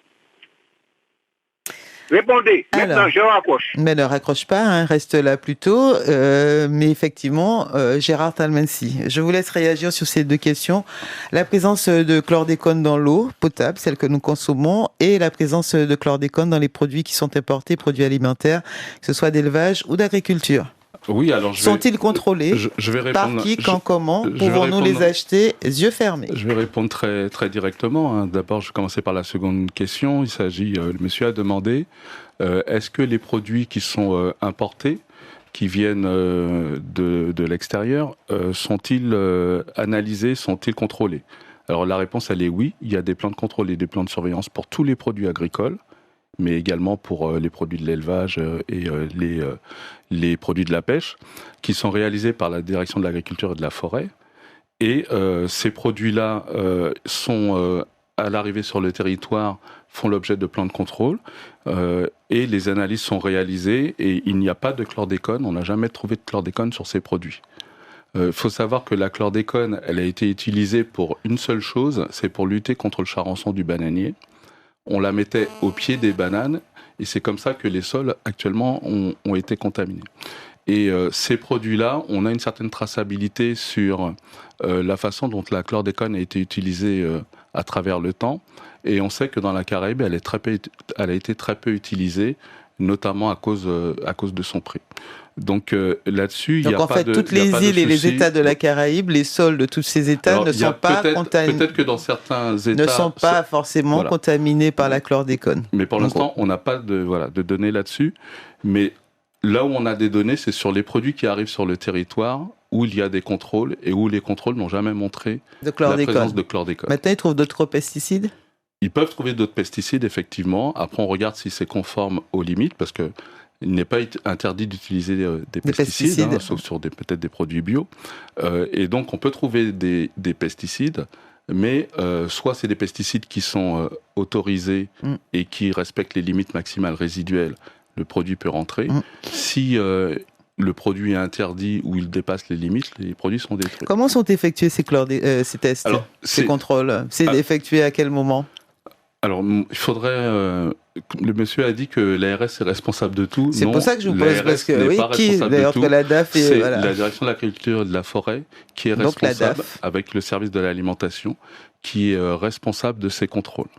Répondez. Maintenant, alors, je raccroche. Mais ne raccroche pas, hein, reste là plutôt. Mais effectivement, Gérard Talmansi, je vous laisse réagir sur ces deux questions. La présence de chlordécone dans l'eau potable, celle que nous consommons, et la présence de chlordécone dans les produits qui sont importés, produits alimentaires, que ce soit d'élevage ou d'agriculture. Oui, alors sont-ils contrôlés? Je vais répondre. Par qui, quand, comment? Pouvons-nous les acheter yeux fermés? Je vais répondre très, très directement. Hein. D'abord, je vais commencer par la seconde question. Il s'agit, le monsieur a demandé, est-ce que les produits qui sont importés, qui viennent de l'extérieur, sont-ils analysés, sont-ils contrôlés? Alors la réponse, elle est oui. Il y a des plans de contrôle et des plans de surveillance pour tous les produits agricoles, mais également pour les produits de l'élevage et les produits de la pêche, qui sont réalisés par la Direction de l'Agriculture et de la Forêt. Et ces produits-là sont, à l'arrivée sur le territoire, font l'objet de plans de contrôle, et les analyses sont réalisées, et il n'y a pas de chlordécone, on n'a jamais trouvé de chlordécone sur ces produits. Il faut savoir que la chlordécone, elle a été utilisée pour une seule chose, c'est pour lutter contre le charançon du bananier. On la mettait au pied des bananes, et c'est comme ça que les sols actuellement ont été contaminés. Et ces produits-là, on a une certaine traçabilité sur la façon dont la chlordécone a été utilisée à travers le temps, et on sait que dans la Caraïbe, elle a été très peu utilisée, notamment à cause de son prix. Donc là-dessus, il n'y a pas de. Donc en fait, toutes les îles et les États de la Caraïbe, les sols de tous ces États ne sont pas contaminés. Peut-être que dans certains États ne sont pas forcément contaminés par la chlordécone. Mais pour l'instant, on n'a pas de données là-dessus. Mais là où on a des données, c'est sur les produits qui arrivent sur le territoire, où il y a des contrôles et où les contrôles n'ont jamais montré la présence de chlordécone. Maintenant, ils trouvent d'autres pesticides? Ils peuvent trouver d'autres pesticides, effectivement. Après, on regarde si c'est conforme aux limites, parce que il n'est pas interdit d'utiliser des pesticides, hein, sauf sur peut-être des produits bio. Et donc, on peut trouver des pesticides, mais soit c'est des pesticides qui sont autorisés et qui respectent les limites maximales résiduelles, le produit peut rentrer. Si le produit est interdit ou il dépasse les limites, les produits sont détruits. Comment sont effectués ces tests, ces contrôles? C'est effectué à quel moment? Alors, il faudrait... le monsieur a dit que l'ARS est responsable de tout. C'est pour ça que je vous pose, parce que qui d'ailleurs que la DAF c'est la Direction de l'Agriculture et de la Forêt qui est responsable, avec le service de l'alimentation, qui est responsable de ces contrôles.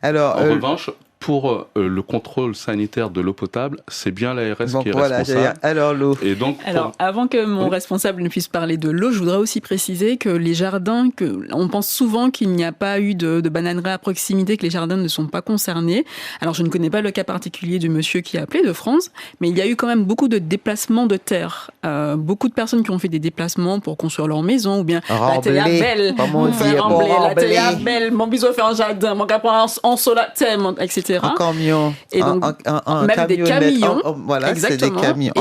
Alors, en revanche, pour le contrôle sanitaire de l'eau potable, c'est bien l'ARS qui est responsable. Alors l'eau. Et donc, avant que mon responsable ne puisse parler de l'eau, je voudrais aussi préciser que les jardins, on pense souvent qu'il n'y a pas eu de bananerie à proximité, que les jardins ne sont pas concernés. Alors je ne connais pas le cas particulier du monsieur qui a appelé de France, mais il y a eu quand même beaucoup de déplacements de terre. Beaucoup de personnes qui ont fait des déplacements pour construire leur maison, ou bien la terre belle, la terre belle, mon bisou fait un jardin, mon capon en solar, etc. Un camion, et donc, même des camions, voilà, exactement, des camions.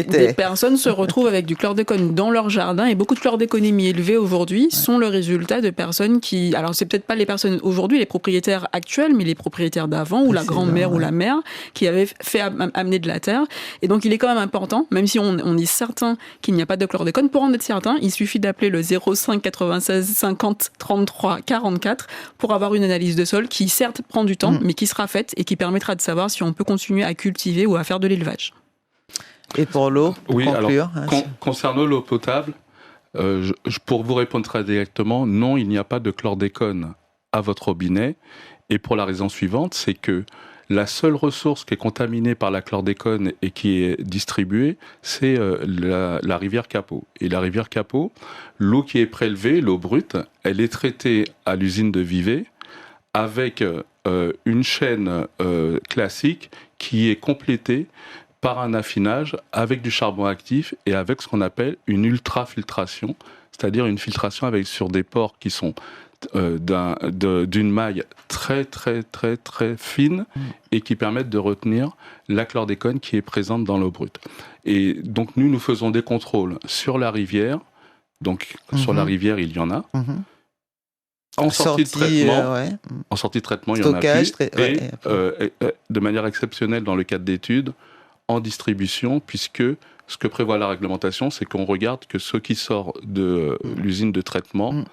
Des personnes se retrouvent avec du chlordécone dans leur jardin, et beaucoup de chlordéconémies élevées aujourd'hui sont le résultat de personnes qui, alors c'est peut-être pas les personnes aujourd'hui, les propriétaires actuels, mais les propriétaires d'avant, ou la grand-mère ou la mère, qui avaient fait amener de la terre. Et donc il est quand même important, même si on est certain qu'il n'y a pas de chlordécone, pour en être certain, il suffit d'appeler le 05 96 50 33 44 pour avoir une analyse de sol qui certes prend du temps, mais qui sera faite et qui permettra de savoir si on peut continuer à cultiver ou à faire de l'élevage. Et pour l'eau, pour conclure, concernant l'eau potable, pour vous répondre très directement, non, il n'y a pas de chlordécone à votre robinet. Et pour la raison suivante, c'est que la seule ressource qui est contaminée par la chlordécone et qui est distribuée, c'est la rivière Capot. Et la rivière Capot, l'eau qui est prélevée, l'eau brute, elle est traitée à l'usine de Vevey avec une chaîne classique qui est complétée par un affinage avec du charbon actif et avec ce qu'on appelle une ultrafiltration, c'est-à-dire une filtration sur des pores qui sont d'une maille très très très très fine et qui permettent de retenir la chlordécone qui est présente dans l'eau brute. Et donc nous faisons des contrôles sur la rivière. Donc sur la rivière, il y en a. En sortie de traitement, en sortie de traitement, il y en a plus. De manière exceptionnelle dans le cadre d'études, en distribution, puisque ce que prévoit la réglementation, c'est qu'on regarde que ce qui sort de l'usine de traitement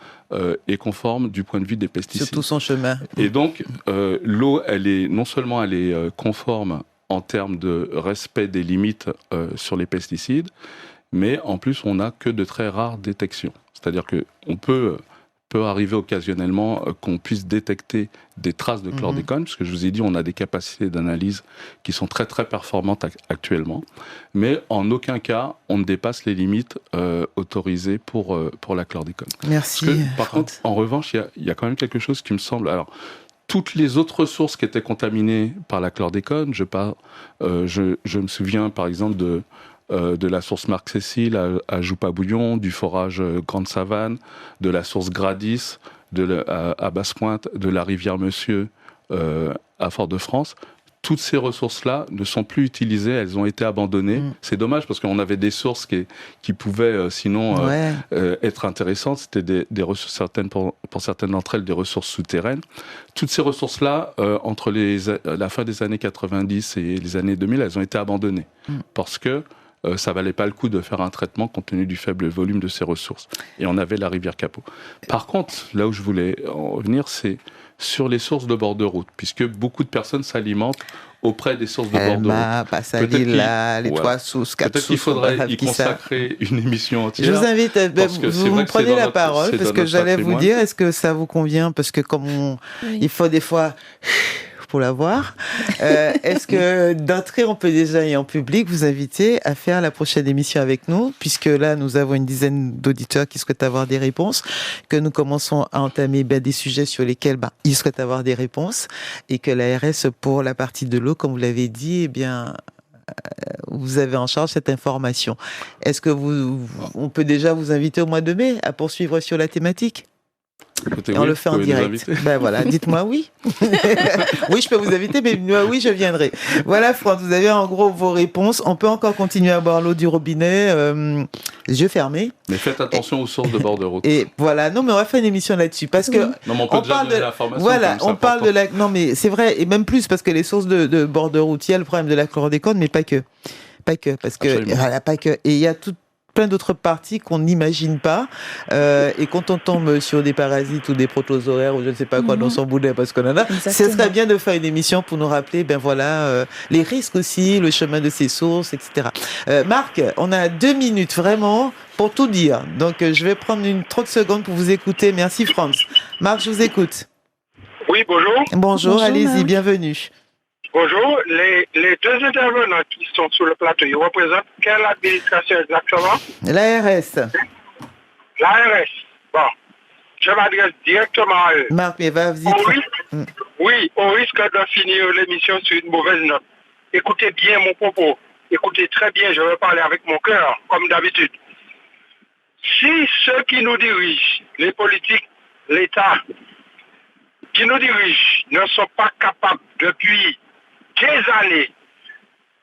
est conforme du point de vue des pesticides. Sur tout son chemin. Et donc, l'eau, non seulement elle est conforme en termes de respect des limites sur les pesticides, mais en plus, on n'a que de très rares détections. C'est-à-dire qu'on peut arriver occasionnellement qu'on puisse détecter des traces de chlordécone, parce que je vous ai dit, on a des capacités d'analyse qui sont très très performantes actuellement, mais en aucun cas on ne dépasse les limites autorisées pour la chlordécone. Merci. Par contre, en revanche, il y a quand même quelque chose qui me semble... Alors, toutes les autres ressources qui étaient contaminées par la chlordécone, je me souviens par exemple de la source Marc-Cécile à Joupa-Bouillon, du forage Grande Savane, de la source Gradis à Basse-Pointe, de la rivière Monsieur à Fort-de-France. Toutes ces ressources-là ne sont plus utilisées, elles ont été abandonnées. C'est dommage parce qu'on avait des sources qui pouvaient sinon être intéressantes. C'était des ressources certaines, pour certaines d'entre elles, des ressources souterraines. Toutes ces ressources-là, entre la fin des années 90 et les années 2000, elles ont été abandonnées parce que ça valait pas le coup de faire un traitement compte tenu du faible volume de ces ressources. Et on avait la rivière Capot. Par contre, là où je voulais en revenir, c'est sur les sources de bord de route, puisque beaucoup de personnes s'alimentent auprès des sources de bord de route. Les 3 sources, 4 sources. Peut-être qu'il faudrait y consacrer une émission entière. Je vous invite, vous prenez la parole, parce que j'allais vous dire, est-ce que ça vous convient? Parce que comme il faut des fois... pour l'avoir. Est-ce que d'entrée, on peut déjà, et en public, vous inviter à faire la prochaine émission avec nous, puisque là, nous avons une dizaine d'auditeurs qui souhaitent avoir des réponses, que nous commençons à entamer des sujets sur lesquels ils souhaitent avoir des réponses, et que l'ARS, pour la partie de l'eau, comme vous l'avez dit, vous avez en charge cette information. Est-ce que on peut déjà vous inviter au mois de mai à poursuivre sur la thématique ? Écoutez, on le fait en direct. Voilà, dites-moi oui. Oui, je peux vous inviter, mais oui, je viendrai. Voilà, Franck, vous avez en gros vos réponses. On peut encore continuer à boire l'eau du robinet, les yeux fermés. Mais faites attention aux sources de bord de route. Et voilà, non, mais on va faire une émission là-dessus parce que on parle de l'information. Voilà, on parle de la. Non, mais c'est vrai, et même plus parce que les sources de bord de route, il y a le problème de la chlordécone, mais pas que, parce que voilà, pas que. Et il y a plein d'autres parties qu'on n'imagine pas. Et quand on tombe sur des parasites ou des protozoaires ou je ne sais pas quoi dans son boudin, parce qu'on en a, ce serait bien de faire une émission pour nous rappeler, les risques aussi, le chemin de ces sources, etc. Marc, on a 2 minutes vraiment pour tout dire. Donc, je vais prendre 30 secondes pour vous écouter. Merci, Franz. Marc, je vous écoute. Oui, bonjour. Bonjour, allez-y, Marc. Bienvenue. Bonjour, les 2 intervenants qui sont sur le plateau, ils représentent quelle administration exactement? L'ARS. L'ARS. Bon, je m'adresse directement à eux. Marc, mais vas-y. Oui, au risque de finir l'émission sur une mauvaise note. Écoutez bien mon propos. Écoutez très bien, je vais parler avec mon cœur, comme d'habitude. Si ceux qui nous dirigent, les politiques, l'État, qui nous dirigent, ne sont pas capables depuis des années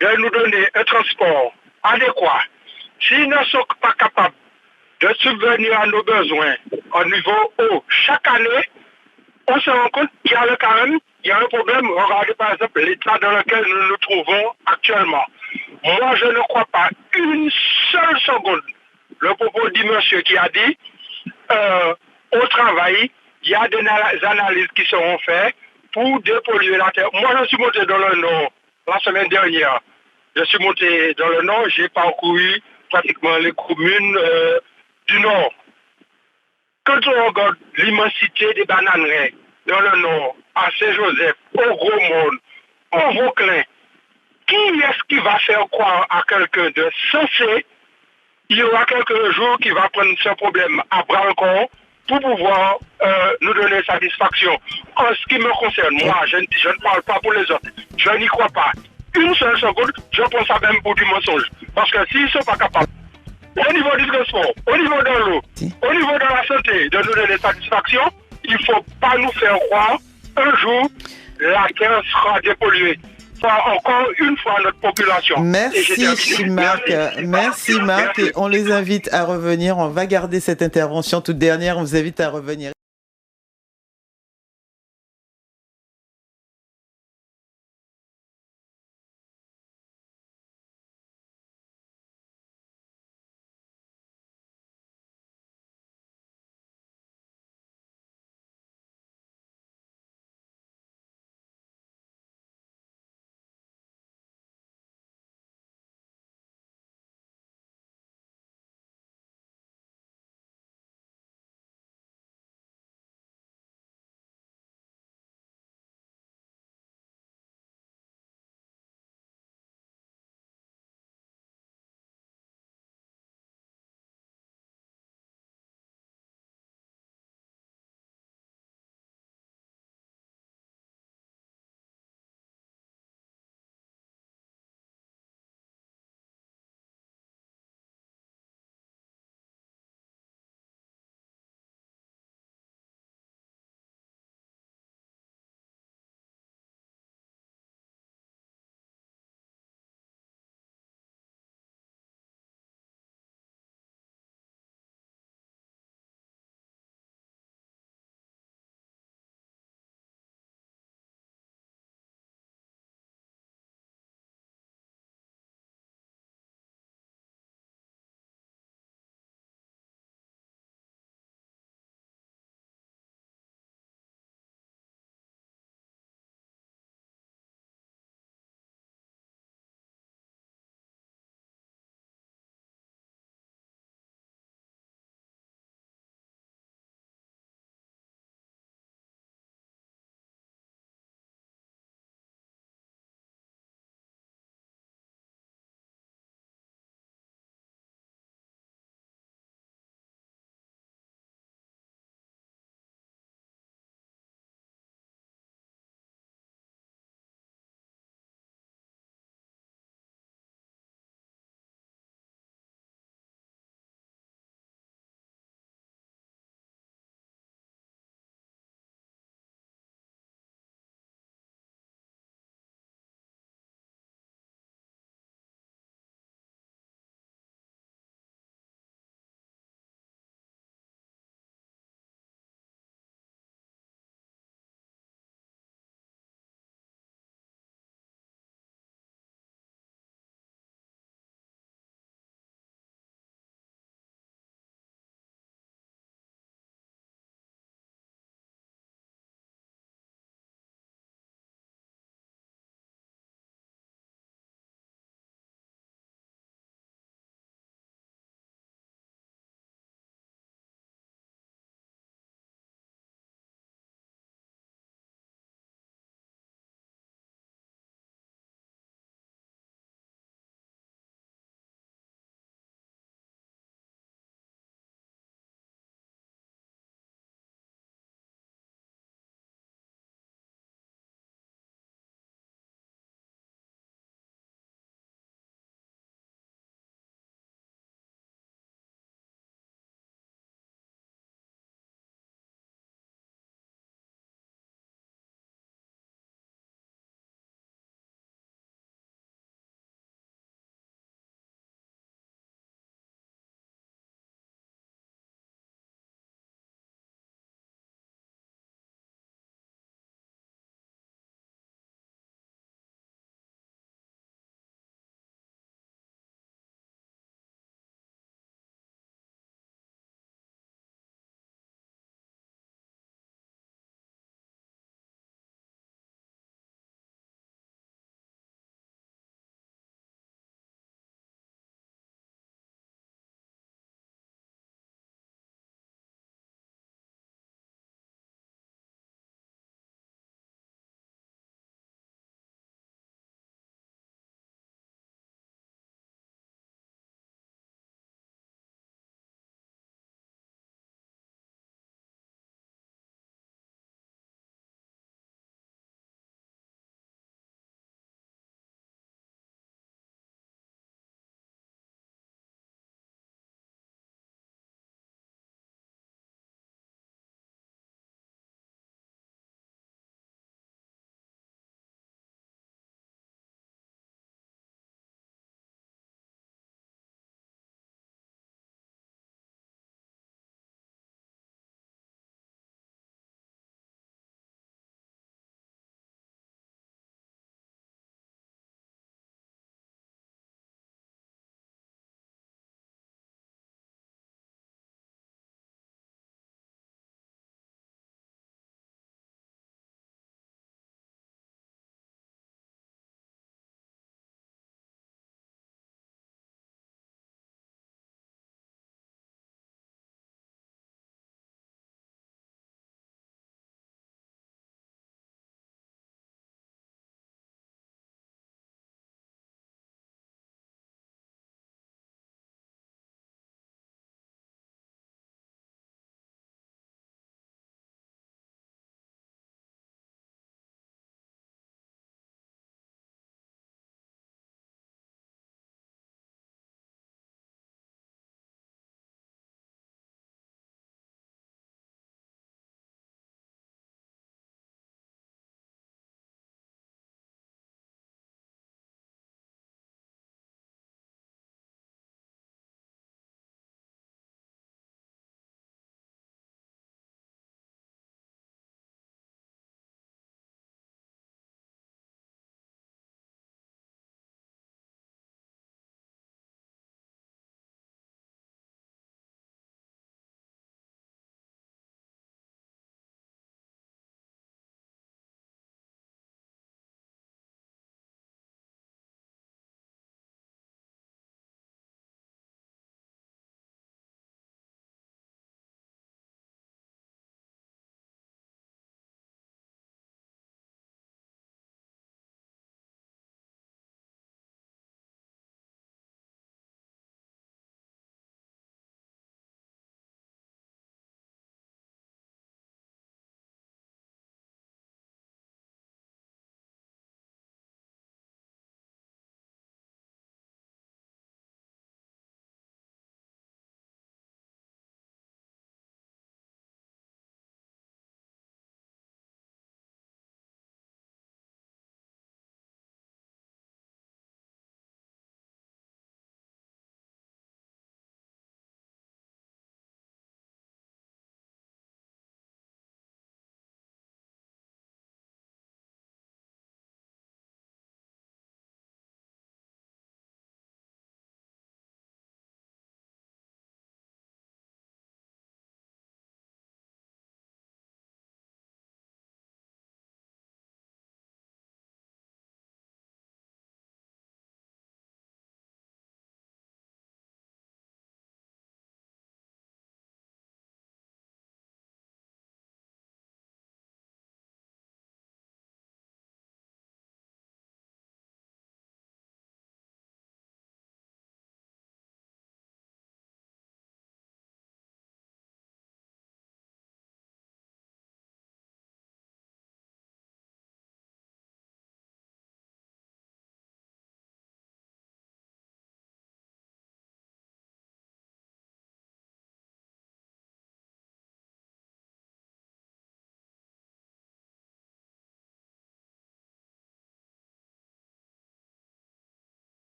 de nous donner un transport adéquat, s'ils ne sont pas capables de subvenir à nos besoins au niveau eau chaque année, on se rend compte qu'il y a il y a un problème. Regardez par exemple l'état dans lequel nous nous trouvons actuellement. Moi, je ne crois pas une seule seconde le propos du monsieur qui a dit au travail, il y a des analyses qui seront faites pour dépolluer la terre. Moi, je suis monté dans le Nord la semaine dernière. Je suis monté dans le Nord, j'ai parcouru pratiquement les communes du Nord. Quand on regarde l'immensité des bananeraies dans le Nord, à Saint-Joseph, au Gros-Monde, au Vauclin, qui est-ce qui va faire croire à quelqu'un de sensé? Il y aura quelques jours qui va prendre ce problème à bras-le-corps pour pouvoir nous donner satisfaction. En ce qui me concerne, moi, je ne parle pas pour les autres. Je n'y crois pas. Une seule seconde, je pense à même pour du mensonge. Parce que s'ils ne sont pas capables, au niveau du transport, au niveau de l'eau, au niveau de la santé, de nous donner satisfaction, il ne faut pas nous faire croire un jour la terre sera dépolluée. Encore une fois notre population. Merci Marc. Merci Marc. Et on les invite à revenir. On va garder cette intervention toute dernière. On vous invite à revenir.